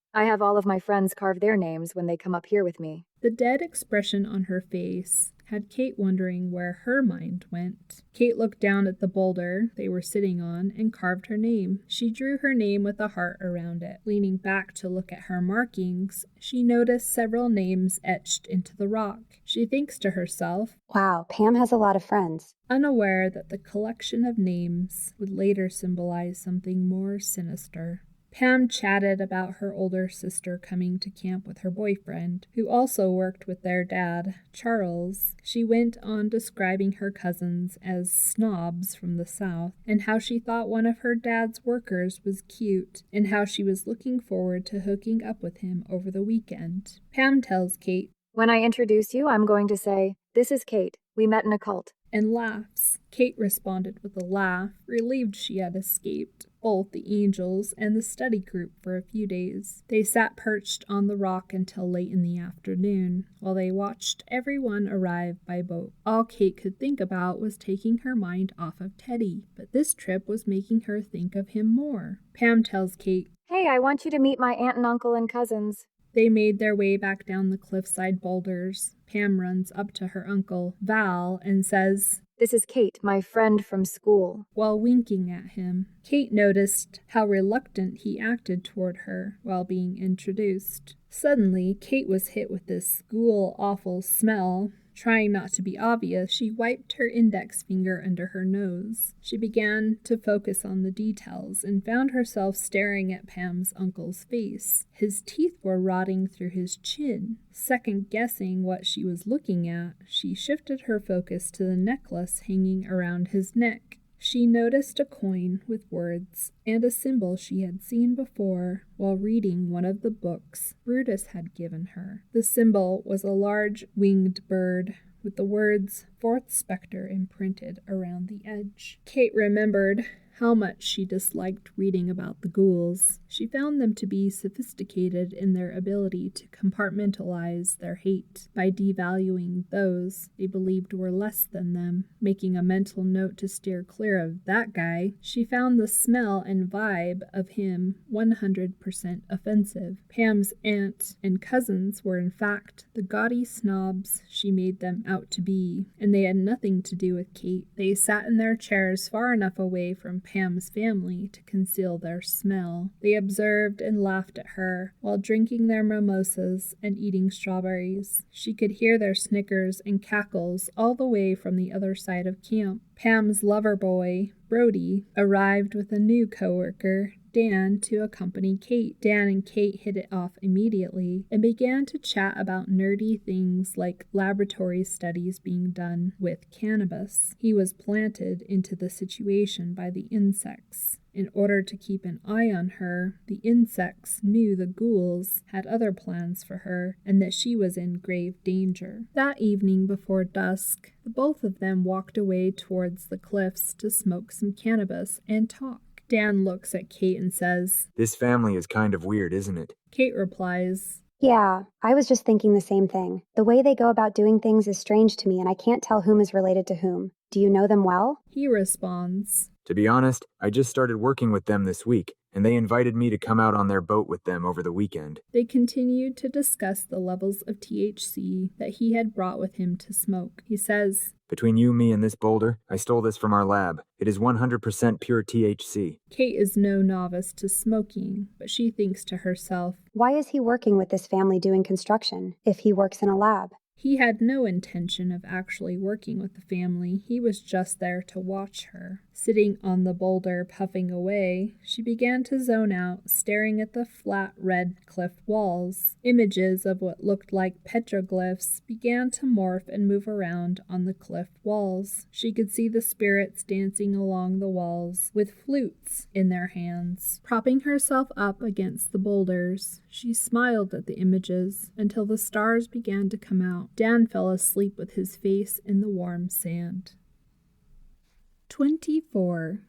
I have all of my friends carve their names when they come up here with me. The dead expression on her face had Kate wondering where her mind went. Kate looked down at the boulder they were sitting on and carved her name. She drew her name with a heart around it. Leaning back to look at her markings, she noticed several names etched into the rock. She thinks to herself, Wow, Pam has a lot of friends. Unaware that the collection of names would later symbolize something more sinister. Pam chatted about her older sister coming to camp with her boyfriend, who also worked with their dad, Charles. She went on describing her cousins as snobs from the South, and how she thought one of her dad's workers was cute, and how she was looking forward to hooking up with him over the weekend. Pam tells Kate, "When I introduce you, I'm going to say, 'This is Kate. We met in a cult.'" and laughs. Kate responded with a laugh, relieved she had escaped both the angels and the study group for a few days. They sat perched on the rock until late in the afternoon, while they watched everyone arrive by boat. All Kate could think about was taking her mind off of Teddy, but this trip was making her think of him more. Pam tells Kate, "Hey, I want you to meet my aunt and uncle and cousins." They made their way back down the cliffside boulders. Pam runs up to her uncle, Val, and says, "This is Kate, my friend from school," while winking at him. Kate noticed how reluctant he acted toward her while being introduced. Suddenly, Kate was hit with this school-awful smell. Trying not to be obvious, she wiped her index finger under her nose. She began to focus on the details and found herself staring at Pam's uncle's face. His teeth were rotting through his chin. Second-guessing what she was looking at, she shifted her focus to the necklace hanging around his neck. She noticed a coin with words and a symbol she had seen before while reading one of the books Brutus had given her. The symbol was a large winged bird with the words Fourth Spectre imprinted around the edge. Kate remembered how much she disliked reading about the ghouls. She found them to be sophisticated in their ability to compartmentalize their hate by devaluing those they believed were less than them. Making a mental note to steer clear of that guy, she found the smell and vibe of him 100% offensive. Pam's aunt and cousins were in fact the gaudy snobs she made them out to be, and they had nothing to do with Kate. They sat in their chairs far enough away from Pam's family to conceal their smell. They observed and laughed at her while drinking their mimosas and eating strawberries. She could hear their snickers and cackles all the way from the other side of camp. Pam's lover boy, Brody, arrived with a new coworker, Dan, to accompany Kate. Dan and Kate hit it off immediately and began to chat about nerdy things like laboratory studies being done with cannabis. He was planted into the situation by the insects. In order to keep an eye on her, the insects knew the ghouls had other plans for her and that she was in grave danger. That evening before dusk, the both of them walked away towards the cliffs to smoke some cannabis and talk. Dan looks at Kate and says, "This family is kind of weird, isn't it?" Kate replies, Yeah, I was just thinking the same thing. The way they go about doing things is strange to me, and I can't tell whom is related to whom. Do you know them well? He responds, "To be honest, I just started working with them this week, and they invited me to come out on their boat with them over the weekend." They continued to discuss the levels of THC that he had brought with him to smoke. He says, "Between you, me, and this boulder, I stole this from our lab. It is 100% pure THC. Kate is no novice to smoking, but she thinks to herself, Why is he working with this family doing construction, if he works in a lab? He had no intention of actually working with the family. He was just there to watch her. Sitting on the boulder, puffing away, she began to zone out, staring at the flat red cliff walls. Images of what looked like petroglyphs began to morph and move around on the cliff walls. She could see the spirits dancing along the walls with flutes in their hands. Propping herself up against the boulders, she smiled at the images until the stars began to come out. Dan fell asleep with his face in the warm sand. 24.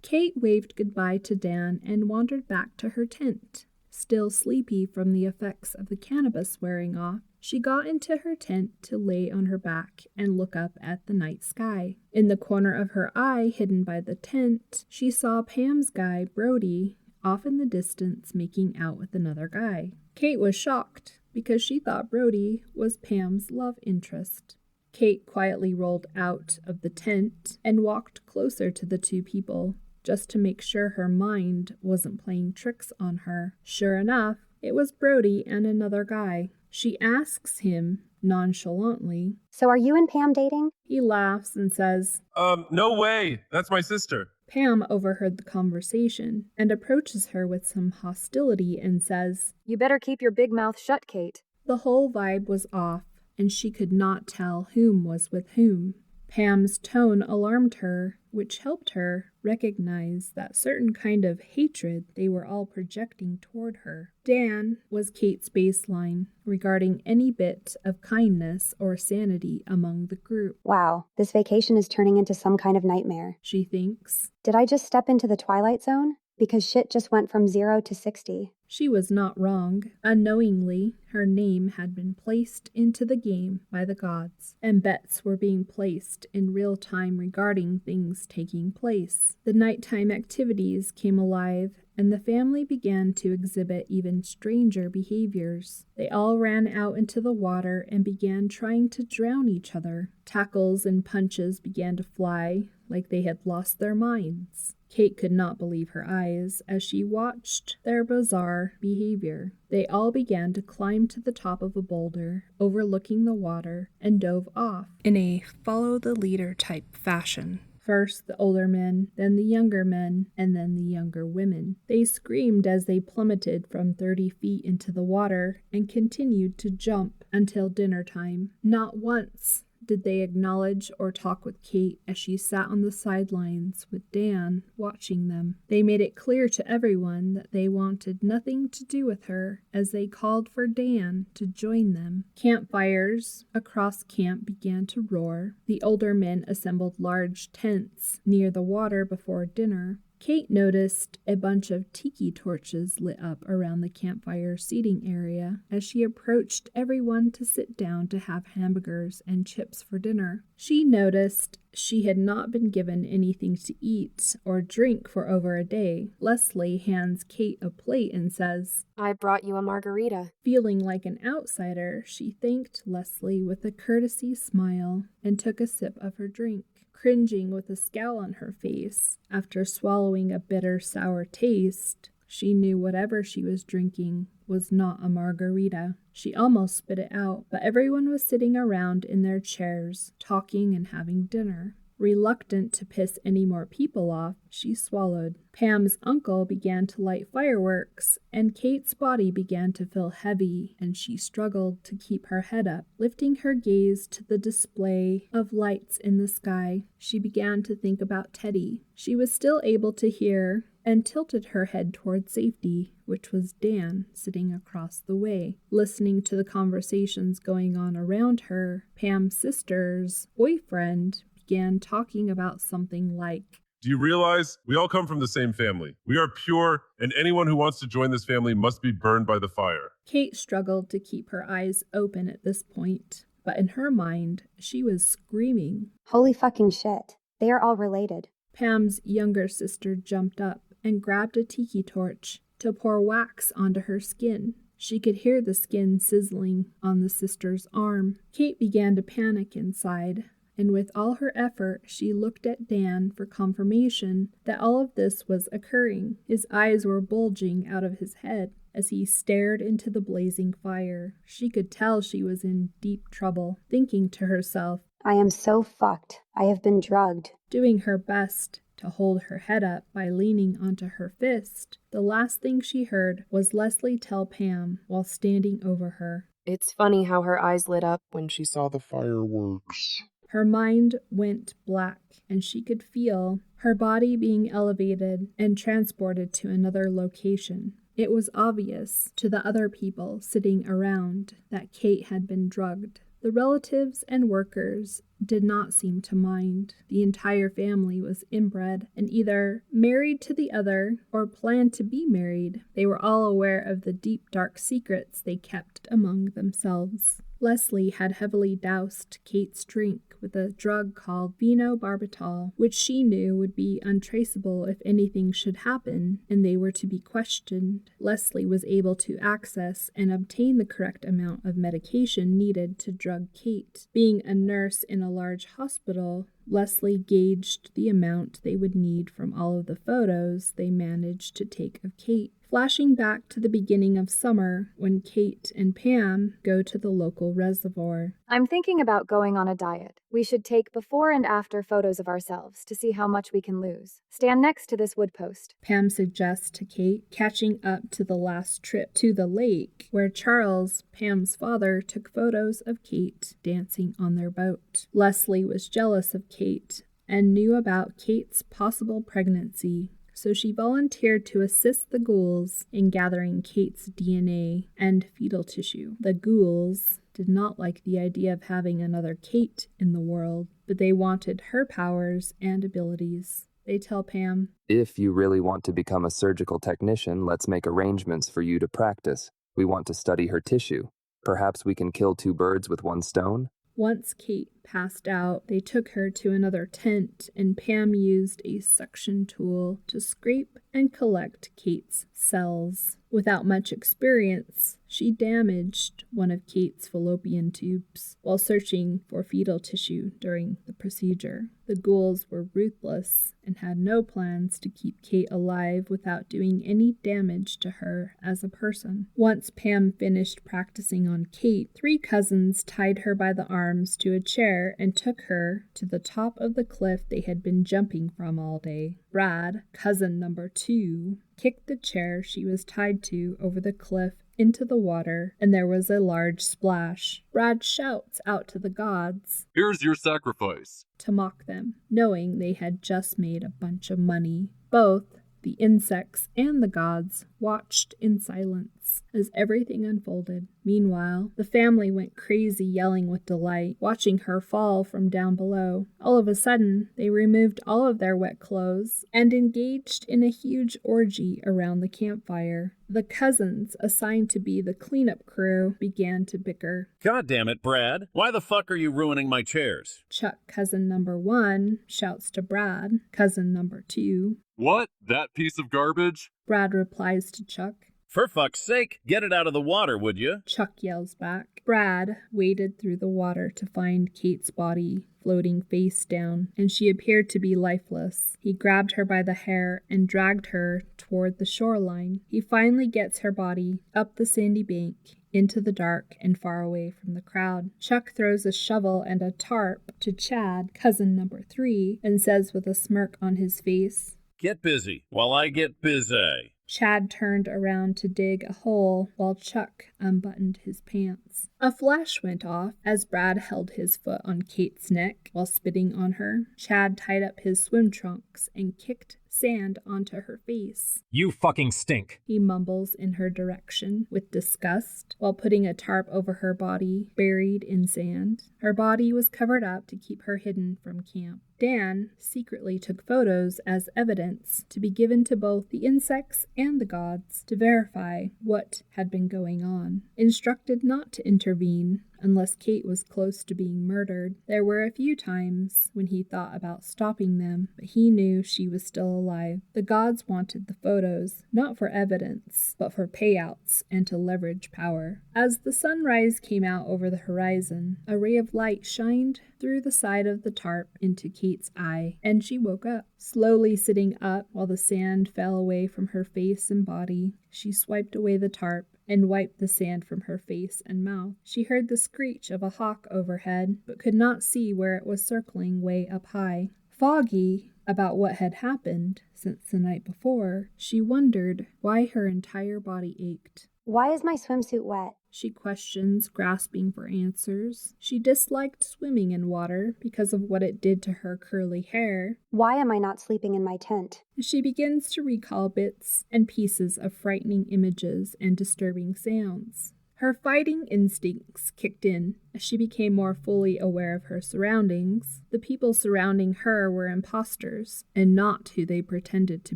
Kate waved goodbye to Dan and wandered back to her tent. Still sleepy from the effects of the cannabis wearing off, she got into her tent to lay on her back and look up at the night sky. In the corner of her eye, hidden by the tent, she saw Pam's guy, Brody, off in the distance making out with another guy. Kate was shocked because she thought Brody was Pam's love interest. Kate quietly rolled out of the tent and walked closer to the two people, just to make sure her mind wasn't playing tricks on her. Sure enough, it was Brody and another guy. She asks him nonchalantly, So are you and Pam dating? He laughs and says, No way. That's my sister. Pam overheard the conversation and approaches her with some hostility and says, "You better keep your big mouth shut, Kate." The whole vibe was off, and she could not tell whom was with whom. Pam's tone alarmed her, which helped her recognize that certain kind of hatred they were all projecting toward her. Dan was Kate's baseline regarding any bit of kindness or sanity among the group. Wow, this vacation is turning into some kind of nightmare, she thinks. Did I just step into the Twilight Zone? Because shit just went from 0 to 60. She was not wrong. Unknowingly, her name had been placed into the game by the gods, and bets were being placed in real time regarding things taking place. The nighttime activities came alive, and the family began to exhibit even stranger behaviors. They all ran out into the water and began trying to drown each other. Tackles and punches began to fly like they had lost their minds. Kate could not believe her eyes as she watched their bizarre behavior. They all began to climb to the top of a boulder overlooking the water and dove off in a follow-the-leader type fashion. First the older men, then the younger men, and then the younger women. They screamed as they plummeted from 30 feet into the water and continued to jump until dinner time. Not once did they acknowledge or talk with Kate as she sat on the sidelines with Dan watching them. They made it clear to everyone that they wanted nothing to do with her as they called for Dan to join them. Campfires across camp began to roar. The older men assembled large tents near the water before dinner. Kate noticed a bunch of tiki torches lit up around the campfire seating area as she approached everyone to sit down to have hamburgers and chips for dinner. She noticed she had not been given anything to eat or drink for over a day. Leslie hands Kate a plate and says, "I brought you a margarita." Feeling like an outsider, she thanked Leslie with a courtesy smile and took a sip of her drink. Cringing with a scowl on her face, after swallowing a bitter, sour taste, she knew whatever she was drinking was not a margarita. She almost spit it out, but everyone was sitting around in their chairs, talking and having dinner. Reluctant to piss any more people off, she swallowed. Pam's uncle began to light fireworks, and Kate's body began to feel heavy, and she struggled to keep her head up. Lifting her gaze to the display of lights in the sky, she began to think about Teddy. She was still able to hear and tilted her head toward safety, which was Dan sitting across the way, listening to the conversations going on around her. Pam's sister's boyfriend began talking about something like, "Do you realize we all come from the same family? We are pure, and anyone who wants to join this family must be burned by the fire." Kate struggled to keep her eyes open at this point, but in her mind, she was screaming. Holy fucking shit. They are all related. Pam's younger sister jumped up and grabbed a tiki torch to pour wax onto her skin. She could hear the skin sizzling on the sister's arm. Kate began to panic inside, and with all her effort, she looked at Dan for confirmation that all of this was occurring. His eyes were bulging out of his head as he stared into the blazing fire. She could tell she was in deep trouble, thinking to herself, I am so fucked. I have been drugged. Doing her best to hold her head up by leaning onto her fist. The last thing she heard was Leslie tell Pam while standing over her. It's funny how her eyes lit up when she saw the fireworks. Her mind went black, and she could feel her body being elevated and transported to another location. It was obvious to the other people sitting around that Kate had been drugged. The relatives and workers did not seem to mind. The entire family was inbred and either married to the other or planned to be married. They were all aware of the deep, dark secrets they kept among themselves. Leslie had heavily doused Kate's drink with a drug called phenobarbital, which she knew would be untraceable if anything should happen and they were to be questioned. Leslie was able to access and obtain the correct amount of medication needed to drug Kate. Being a nurse in a large hospital, Leslie gauged the amount they would need from all of the photos they managed to take of Kate. Flashing back to the beginning of summer when Kate and Pam go to the local reservoir. I'm thinking about going on a diet. We should take before and after photos of ourselves to see how much we can lose. Stand next to this wood post, Pam suggests to Kate, catching up to the last trip to the lake where Charles, Pam's father, took photos of Kate dancing on their boat. Leslie was jealous of Kate and knew about Kate's possible pregnancy, so she volunteered to assist the ghouls in gathering Kate's DNA and fetal tissue. The ghouls did not like the idea of having another Kate in the world, but they wanted her powers and abilities. They tell Pam, "If you really want to become a surgical technician, let's make arrangements for you to practice. We want to study her tissue. Perhaps we can kill two birds with one stone?" Once Kate passed out, they took her to another tent, and Pam used a suction tool to scrape and collect Kate's cells. Without much experience, she damaged one of Kate's fallopian tubes while searching for fetal tissue during the procedure. The ghouls were ruthless and had no plans to keep Kate alive without doing any damage to her as a person. Once Pam finished practicing on Kate, 3 cousins tied her by the arms to a chair and took her to the top of the cliff they had been jumping from all day. Brad, cousin number 2, kicked the chair she was tied to over the cliff into the water, and there was a large splash. Brad shouts out to the gods, "Here's your sacrifice," to mock them, knowing they had just made a bunch of money. Both the insects and the gods watched in silence as everything unfolded. Meanwhile, the family went crazy yelling with delight, watching her fall from down below. All of a sudden, they removed all of their wet clothes and engaged in a huge orgy around the campfire. The cousins, assigned to be the cleanup crew, began to bicker. "God damn it, Brad. Why the fuck are you ruining my chairs?" Chuck, cousin number 1, shouts to Brad, cousin number 2. "What? That piece of garbage?" Brad replies to Chuck. "For fuck's sake, get it out of the water, would you?" Chuck yells back. Brad waded through the water to find Kate's body floating face down, and she appeared to be lifeless. He grabbed her by the hair and dragged her toward the shoreline. He finally gets her body up the sandy bank, into the dark and far away from the crowd. Chuck throws a shovel and a tarp to Chad, cousin number 3, and says with a smirk on his face, "Get busy while I get busy." Chad turned around to dig a hole while Chuck unbuttoned his pants. A flash went off as Brad held his foot on Kate's neck while spitting on her. Chad tied up his swim trunks and kicked sand onto her face. "You fucking stink," he mumbles in her direction with disgust while putting a tarp over her body, buried in sand. Her body was covered up to keep her hidden from camp. Dan secretly took photos as evidence to be given to both the insects and the gods to verify what had been going on. Instructed not to intervene unless Kate was close to being murdered, there were a few times when he thought about stopping them, but he knew she was still alive. The gods wanted the photos, not for evidence, but for payouts and to leverage power. As the sunrise came out over the horizon, a ray of light shined through the side of the tarp into Kate's eye, and she woke up. Slowly sitting up while the sand fell away from her face and body, she swiped away the tarp and wiped the sand from her face and mouth. She heard the screech of a hawk overhead, but could not see where it was circling way up high. Foggy about what had happened since the night before, she wondered why her entire body ached. Why is my swimsuit wet? She questions, grasping for answers. She disliked swimming in water because of what it did to her curly hair. Why am I not sleeping in my tent? She begins to recall bits and pieces of frightening images and disturbing sounds. Her fighting instincts kicked in as she became more fully aware of her surroundings. The people surrounding her were imposters and not who they pretended to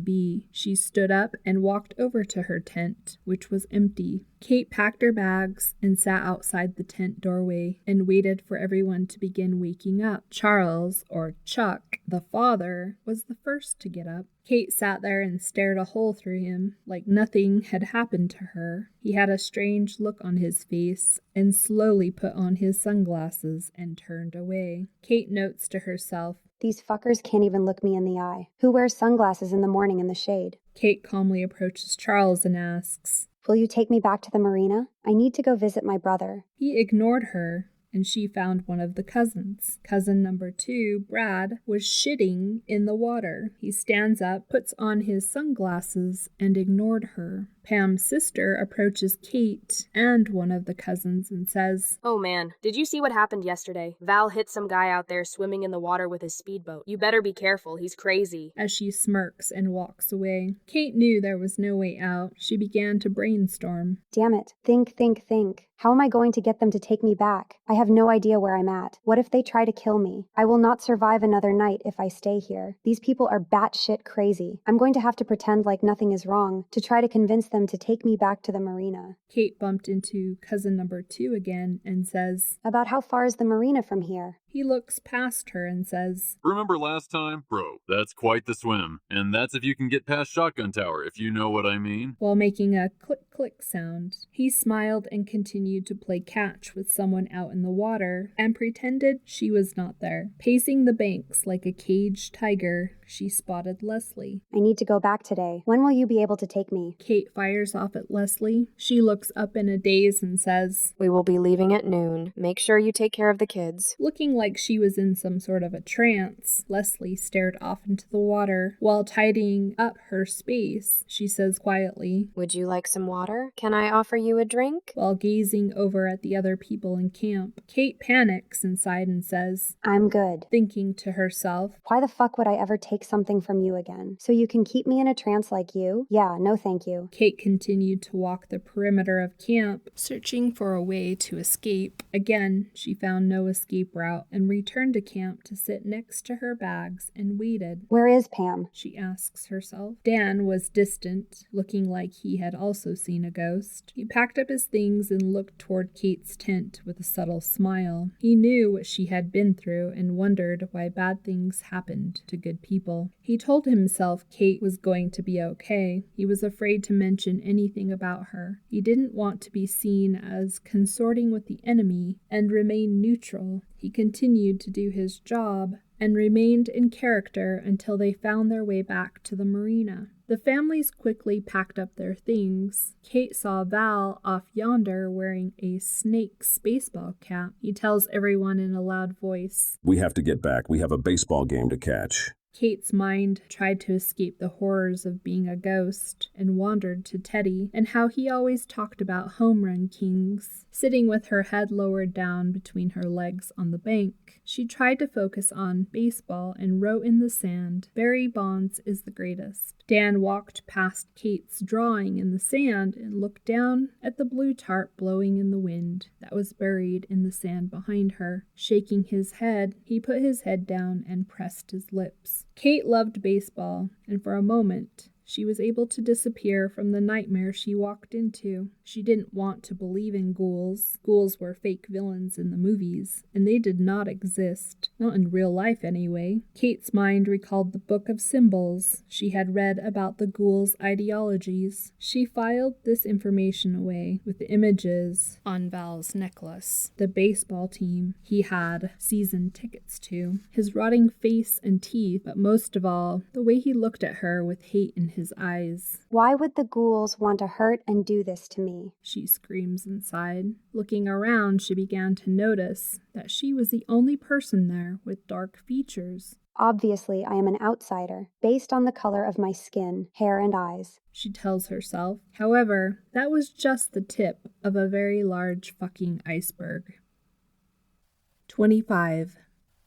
be. She stood up and walked over to her tent, which was empty. Kate packed her bags and sat outside the tent doorway and waited for everyone to begin waking up. Charles, or Chuck, the father, was the first to get up. Kate sat there and stared a hole through him, like nothing had happened to her. He had a strange look on his face and slowly put on his sunglasses and turned away. Kate notes to herself, "These fuckers can't even look me in the eye. Who wears sunglasses in the morning in the shade?" Kate calmly approaches Charles and asks, "Will you take me back to the marina? I need to go visit my brother." He ignored her, and she found one of the cousins. Cousin number 2, Brad, was shitting in the water. He stands up, puts on his sunglasses, and ignored her. Pam's sister approaches Kate and one of the cousins and says, "Oh man, did you see what happened yesterday? Val hit some guy out there swimming in the water with his speedboat. You better be careful, he's crazy." As she smirks and walks away. Kate knew there was no way out. She began to brainstorm. Damn it. Think. How am I going to get them to take me back? I have no idea where I'm at. What if they try to kill me? I will not survive another night if I stay here. These people are batshit crazy. I'm going to have to pretend like nothing is wrong to try to convince them to take me back to the marina. Kate bumped into cousin number 2 again and says, "About how far is the marina from here?" He looks past her and says, "Remember last time? Bro, that's quite the swim. And that's if you can get past Shotgun Tower, if you know what I mean." While making a click-click sound, he smiled and continued to play catch with someone out in the water and pretended she was not there. Pacing the banks like a caged tiger, she spotted Leslie. "I need to go back today. When will you be able to take me?" Kate fires off at Leslie. She looks up in a daze and says, "We will be leaving at noon. Make sure you take care of the kids." Looking like she was in some sort of a trance, Leslie stared off into the water. While tidying up her space, she says quietly, "Would you like some water? Can I offer you a drink?" While gazing over at the other people in camp. Kate panics inside and says, "I'm good." Thinking to herself, "Why the fuck would I ever take something from you again? So you can keep me in a trance like you? Yeah, no thank you." Kate continued to walk the perimeter of camp, searching for a way to escape. Again, she found no escape route and returned to camp to sit next to her bags and waited. "Where is Pam?" she asks herself. Dan was distant, looking like he had also seen a ghost. He packed up his things and looked toward Kate's tent with a subtle smile. He knew what she had been through and wondered why bad things happened to good people. He told himself Kate was going to be okay. He was afraid to mention anything about her. He didn't want to be seen as consorting with the enemy and remain neutral. He continued to do his job and remained in character until they found their way back to the marina. The families quickly packed up their things. Kate saw Val off yonder wearing a Snake's baseball cap. He tells everyone in a loud voice, "We have to get back. We have a baseball game to catch." Kate's mind tried to escape the horrors of being a ghost and wandered to Teddy and how he always talked about home run kings. Sitting with her head lowered down between her legs on the bank, she tried to focus on baseball and wrote in the sand, "Barry Bonds is the greatest." Dan walked past Kate's drawing in the sand and looked down at the blue tarp blowing in the wind that was buried in the sand behind her. Shaking his head, he put his head down and pressed his lips. Kate loved baseball, and for a moment, she was able to disappear from the nightmare she walked into. She didn't want to believe in ghouls. Ghouls were fake villains in the movies, and they did not exist. Not in real life, anyway. Kate's mind recalled the Book of Symbols she had read about the ghouls' ideologies. She filed this information away with the images on Val's necklace, the baseball team he had season tickets to, his rotting face and teeth, but most of all, the way he looked at her with hate in his eyes. "Why would the ghouls want to hurt and do this to me?" she screams inside. Looking around, she began to notice that she was the only person there with dark features. "Obviously, I am an outsider, based on the color of my skin, hair, and eyes," she tells herself. However, that was just the tip of a very large fucking iceberg. 25.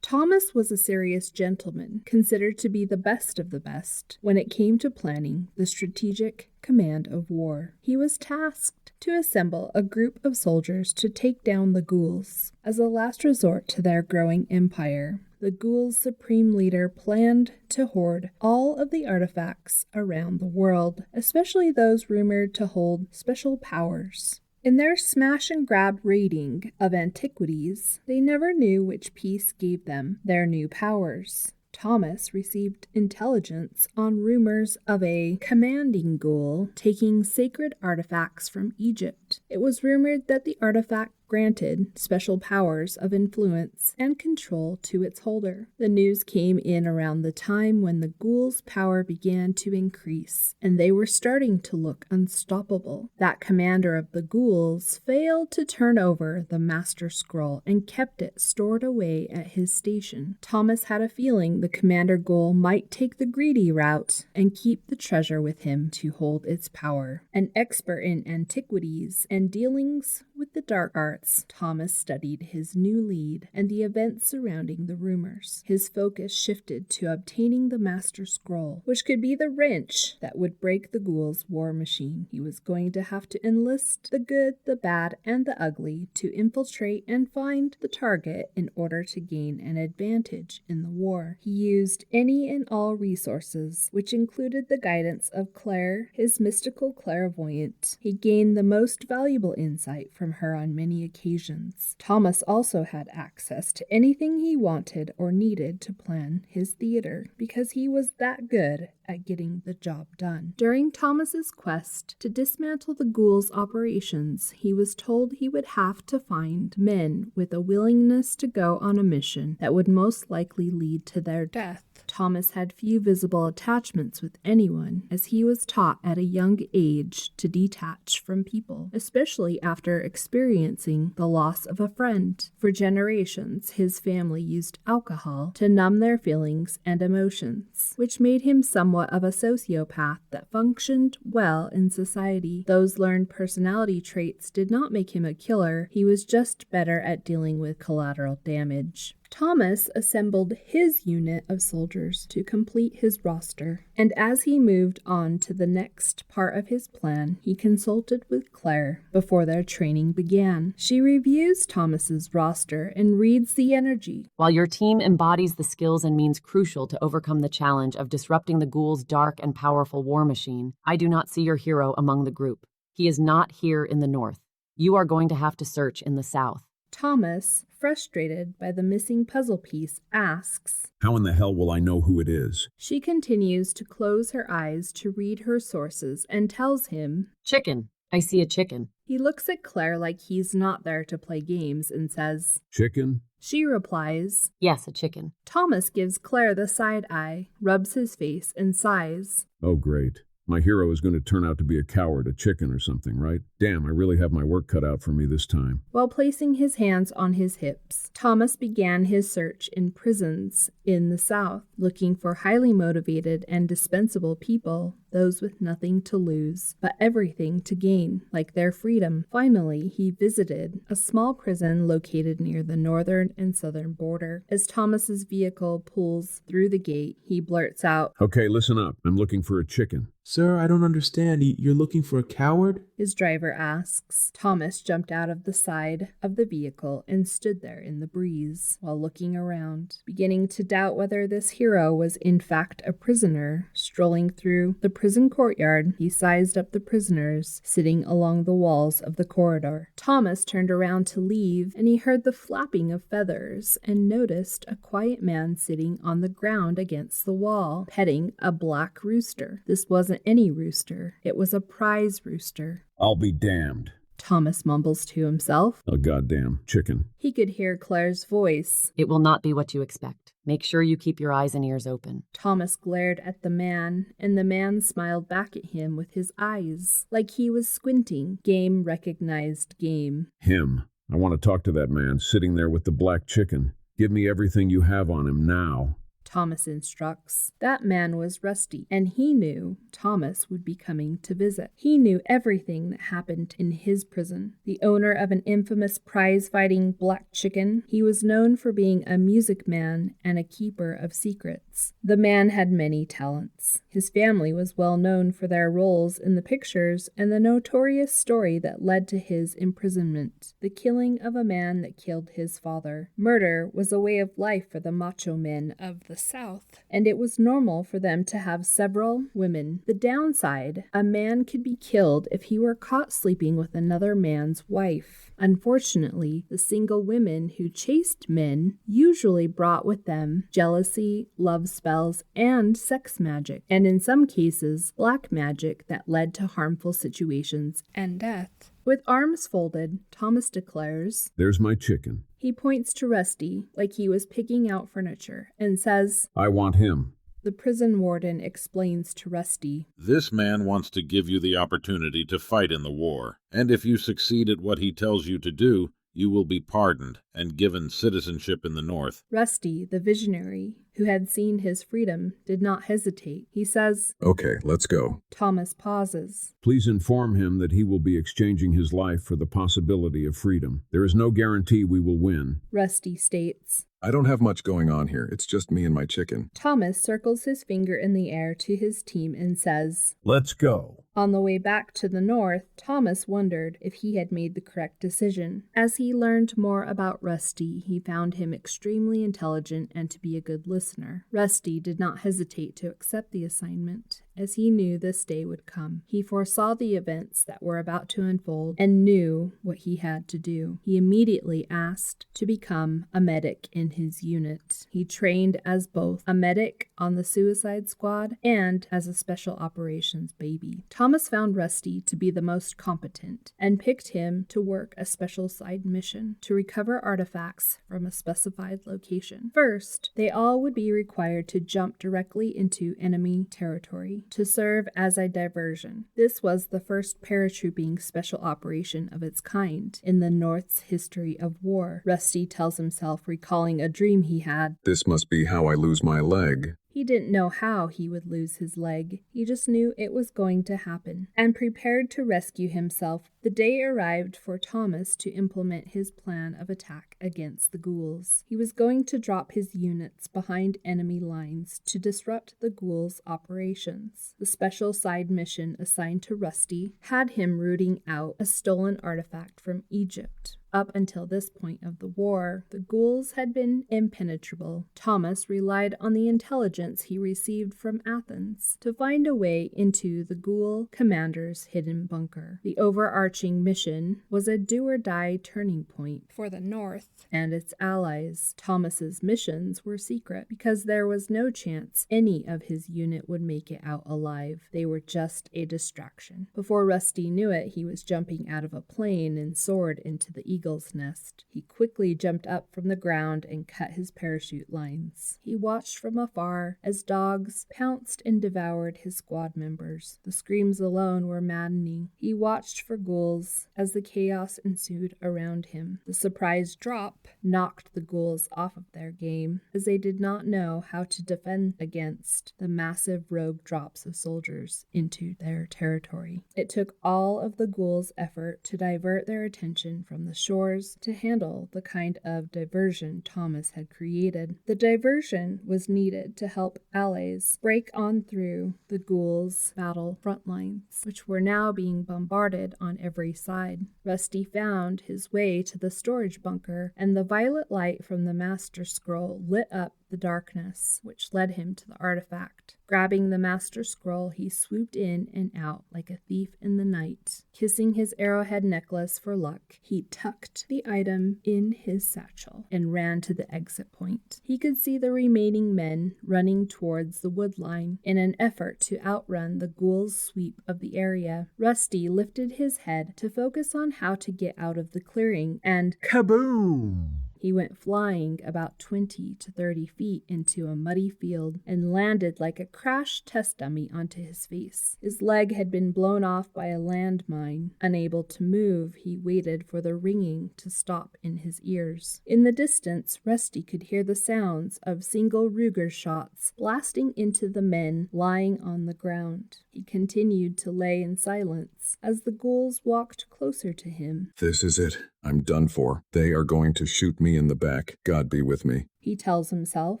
Thomas was a serious gentleman, considered to be the best of the best when it came to planning the strategic command of war. He was tasked to assemble a group of soldiers to take down the ghouls as a last resort to their growing empire. The ghouls' supreme leader planned to hoard all of the artifacts around the world, especially those rumored to hold special powers. In their smash-and-grab raiding of antiquities, they never knew which piece gave them their new powers. Thomas received intelligence on rumors of a commanding ghoul taking sacred artifacts from Egypt. It was rumored that the artifact granted special powers of influence and control to its holder. The news came in around the time when the ghouls' power began to increase, and they were starting to look unstoppable. That commander of the ghouls failed to turn over the Master Scroll and kept it stored away at his station. Thomas had a feeling the commander ghoul might take the greedy route and keep the treasure with him to hold its power. An expert in antiquities and dealings with the dark arts, Thomas studied his new lead and the events surrounding the rumors. His focus shifted to obtaining the Master Scroll, which could be the wrench that would break the ghouls' war machine. He was going to have to enlist the good, the bad, and the ugly to infiltrate and find the target in order to gain an advantage in the war. He used any and all resources, which included the guidance of Claire, his mystical clairvoyant. He gained the most valuable insight from her on many occasions. Thomas also had access to anything he wanted or needed to plan his theater, because he was that good at getting the job done. During Thomas's quest to dismantle the ghouls' operations, he was told he would have to find men with a willingness to go on a mission that would most likely lead to their death. Thomas had few visible attachments with anyone, as he was taught at a young age to detach from people, especially after experiencing the loss of a friend. For generations, his family used alcohol to numb their feelings and emotions, which made him somewhat of a sociopath that functioned well in society. Those learned personality traits did not make him a killer, he was just better at dealing with collateral damage. Thomas assembled his unit of soldiers to complete his roster, and as he moved on to the next part of his plan, he consulted with Claire before their training began. She reviews Thomas's roster and reads the energy. While your team embodies the skills and means crucial to overcome the challenge of disrupting the ghouls' dark and powerful war machine, I do not see your hero among the group. He is not here in the north. You are going to have to search in the south. Thomas, frustrated by the missing puzzle piece, asks, How in the hell will I know who it is? She continues to close her eyes to read her sources and tells him, Chicken. I see a chicken. He looks at Claire like he's not there to play games and says, Chicken? She replies, Yes, a chicken. Thomas gives Claire the side eye, rubs his face, and sighs. Oh, great. My hero is going to turn out to be a coward, a chicken or something, right? Damn, I really have my work cut out for me this time. While placing his hands on his hips, Thomas began his search in prisons in the South, looking for highly motivated and dispensable people, those with nothing to lose, but everything to gain, like their freedom. Finally, he visited a small prison located near the northern and southern border. As Thomas's vehicle pulls through the gate, he blurts out, Okay, listen up. I'm looking for a chicken. Sir, I don't understand. You're looking for a coward? His driver asks. Thomas jumped out of the side of the vehicle and stood there in the breeze while looking around, beginning to doubt whether this hero was in fact a prisoner. Strolling through the prison courtyard, he sized up the prisoners sitting along the walls of the corridor. Thomas turned around to leave, and he heard the flapping of feathers and noticed a quiet man sitting on the ground against the wall, petting a black rooster. This wasn't any rooster. It was a prize rooster. I'll be damned. Thomas mumbles to himself. A goddamn chicken. He could hear Claire's voice. It will not be what you expect. Make sure you keep your eyes and ears open. Thomas glared at the man, and the man smiled back at him with his eyes, like he was squinting. Game recognized game. Him. I want to talk to that man sitting there with the black chicken. Give me everything you have on him now. Thomas instructs. That man was Rusty, and he knew Thomas would be coming to visit. He knew everything that happened in his prison. The owner of an infamous prize-fighting black chicken, he was known for being a music man and a keeper of secrets. The man had many talents. His family was well known for their roles in the pictures and the notorious story that led to his imprisonment, the killing of a man that killed his father. Murder was a way of life for the macho men of the south, and it was normal for them to have several women. The downside, a man could be killed if he were caught sleeping with another man's wife. Unfortunately, the single women who chased men usually brought with them jealousy, love spells, and sex magic, and in some cases, black magic that led to harmful situations and death. With arms folded, Thomas declares, "There's my chicken. He points to Rusty like he was picking out furniture and says, I want him." The prison warden explains to Rusty, "This man wants to give you the opportunity to fight in the war, and if you succeed at what he tells you to do, you will be pardoned and given citizenship in the North." Rusty, the visionary, who had seen his freedom, did not hesitate. He says, Okay, let's go. Thomas pauses. "Please inform him that he will be exchanging his life for the possibility of freedom. There is no guarantee we will win." Rusty states. I don't have much going on here. It's just me and my chicken. Thomas circles his finger in the air to his team and says, "Let's go." On the way back to the north, Thomas wondered if he had made the correct decision. As he learned more about Rusty, he found him extremely intelligent and to be a good listener. Rusty did not hesitate to accept the assignment, as he knew this day would come. He foresaw the events that were about to unfold and knew what he had to do. He immediately asked to become a medic in his unit. He trained as both a medic on the suicide squad and as a special operations baby. Thomas found Rusty to be the most competent and picked him to work a special side mission to recover artifacts from a specified location. First, they all would be required to jump directly into enemy territory to serve as a diversion. This was the first paratrooping special operation of its kind in the North's history of war. Rusty tells himself, recalling a dream he had. This must be how I lose my leg. He didn't know how he would lose his leg. He just knew it was going to happen. And prepared to rescue himself, the day arrived for Thomas to implement his plan of attack against the ghouls. He was going to drop his units behind enemy lines to disrupt the ghouls' operations. The special side mission assigned to Rusty had him rooting out a stolen artifact from Egypt. Up until this point of the war, the ghouls had been impenetrable. Thomas relied on the intelligence he received from Athens to find a way into the ghoul commander's hidden bunker. The overarching mission was a do-or-die turning point for the North and its allies. Thomas's missions were secret because there was no chance any of his unit would make it out alive. They were just a distraction. Before Rusty knew it, he was jumping out of a plane and soared into the eagle's nest. He quickly jumped up from the ground and cut his parachute lines. He watched from afar as dogs pounced and devoured his squad members. The screams alone were maddening. He watched for ghouls as the chaos ensued around him. The surprise drop knocked the ghouls off of their game, as they did not know how to defend against the massive rogue drops of soldiers into their territory. It took all of the ghouls' effort to divert their attention from the shores to handle the kind of diversion Thomas had created. The diversion was needed to help allies break on through the ghouls' battle front lines, which were now being bombarded on every side. Rusty found his way to the storage bunker, and the violet light from the Master Scroll lit up the darkness, which led him to the artifact. Grabbing the Master Scroll, he swooped in and out like a thief in the night. Kissing his arrowhead necklace for luck, he tucked the item in his satchel and ran to the exit point. He could see the remaining men running towards the wood line in an effort to outrun the ghouls' sweep of the area. Rusty lifted his head to focus on how to get out of the clearing, and kaboom! He went flying about 20 to 30 feet into a muddy field and landed like a crash test dummy onto his face. His leg had been blown off by a landmine. Unable to move, he waited for the ringing to stop in his ears. In the distance, Rusty could hear the sounds of single Ruger shots blasting into the men lying on the ground. He continued to lay in silence as the ghouls walked closer to him. This is it. I'm done for. They are going to shoot me in the back. God be with me, he tells himself.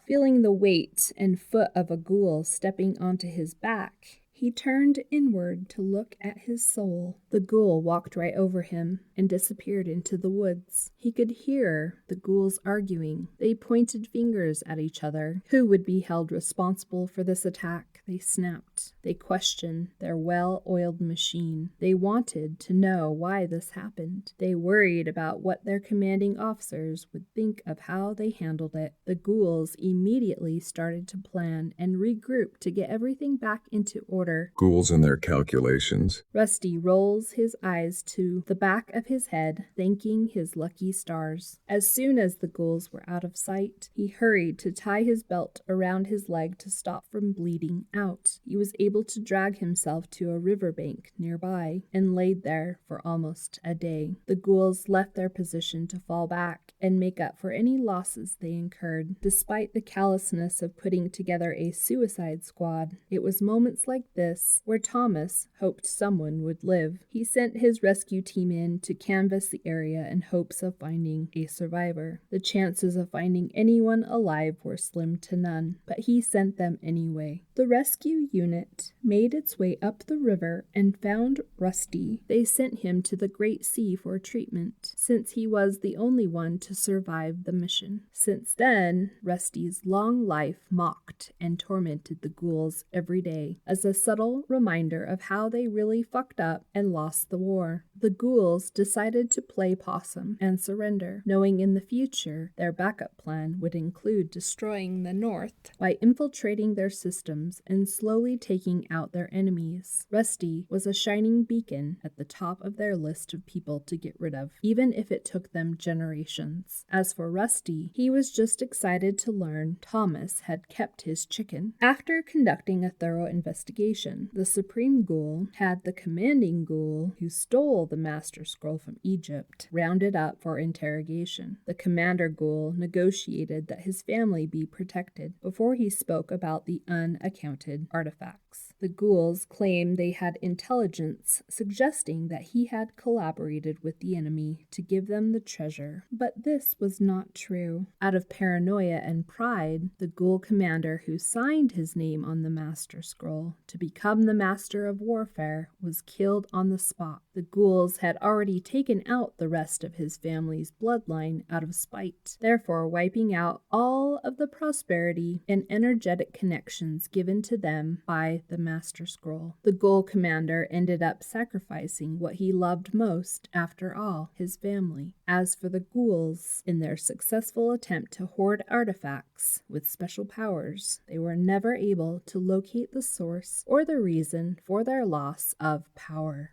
Feeling the weight and foot of a ghoul stepping onto his back, He turned inward to look at his soul. The ghoul walked right over him and disappeared into the woods. He could hear the ghouls arguing. They pointed fingers at each other. Who would be held responsible for this attack? They snapped. They questioned their well-oiled machine. They wanted to know why this happened. They worried about what their commanding officers would think of how they handled it. The ghouls immediately started to plan and regroup to get everything back into order. Ghouls and their calculations. Rusty rolls his eyes to the back of his head, thanking his lucky stars. As soon as the ghouls were out of sight, he hurried to tie his belt around his leg to stop from bleeding out. He was able to drag himself to a riverbank nearby and laid there for almost a day. The ghouls left their position to fall back and make up for any losses they incurred. Despite the callousness of putting together a suicide squad, it was moments like this where Thomas hoped someone would live. He sent his rescue team in to canvass the area in hopes of finding a survivor. The chances of finding anyone alive were slim to none, but he sent them anyway. The rescue unit made its way up the river and found Rusty. They sent him to the Great Sea for treatment, since he was the only one to survive the mission. Since then, Rusty's long life mocked and tormented the ghouls every day as a subtle reminder of how they really fucked up and lost the war. The ghouls decided to play possum and surrender, knowing in the future their backup plan would include destroying the North by infiltrating their systems and slowly taking out their enemies. Rusty was a shining beacon at the top of their list of people to get rid of, even if it took them generations. As for Rusty, he was just excited to learn Thomas had kept his chicken. After conducting a thorough investigation, the Supreme Ghoul had the commanding ghoul who stole the Master Scroll from Egypt rounded up for interrogation. The commander ghoul negotiated that his family be protected before he spoke about the unaccounted artifacts. The ghouls claimed they had intelligence suggesting that he had collaborated with the enemy to give them the treasure, but this was not true. Out of paranoia and pride, the ghoul commander who signed his name on the Master Scroll to become the Master of Warfare was killed on the spot. The ghouls had already taken out the rest of his family's bloodline out of spite, therefore wiping out all of the prosperity and energetic connections given to them by the Master Scroll. The ghoul commander ended up sacrificing what he loved most, after all, his family. As for the ghouls, in their successful attempt to hoard artifacts with special powers, they were never able to locate the source or the reason for their loss of power.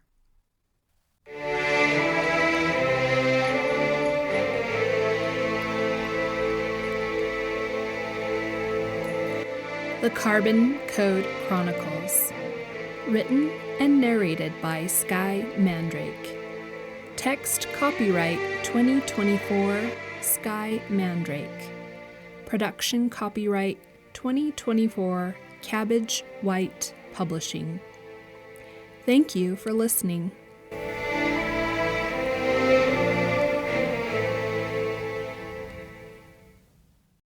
The Carbon Code Chronicles. Written and narrated by Sky Mandrake. Text copyright 2024 Sky Mandrake. Production copyright 2024 Cabbage White Publishing. Thank you for listening.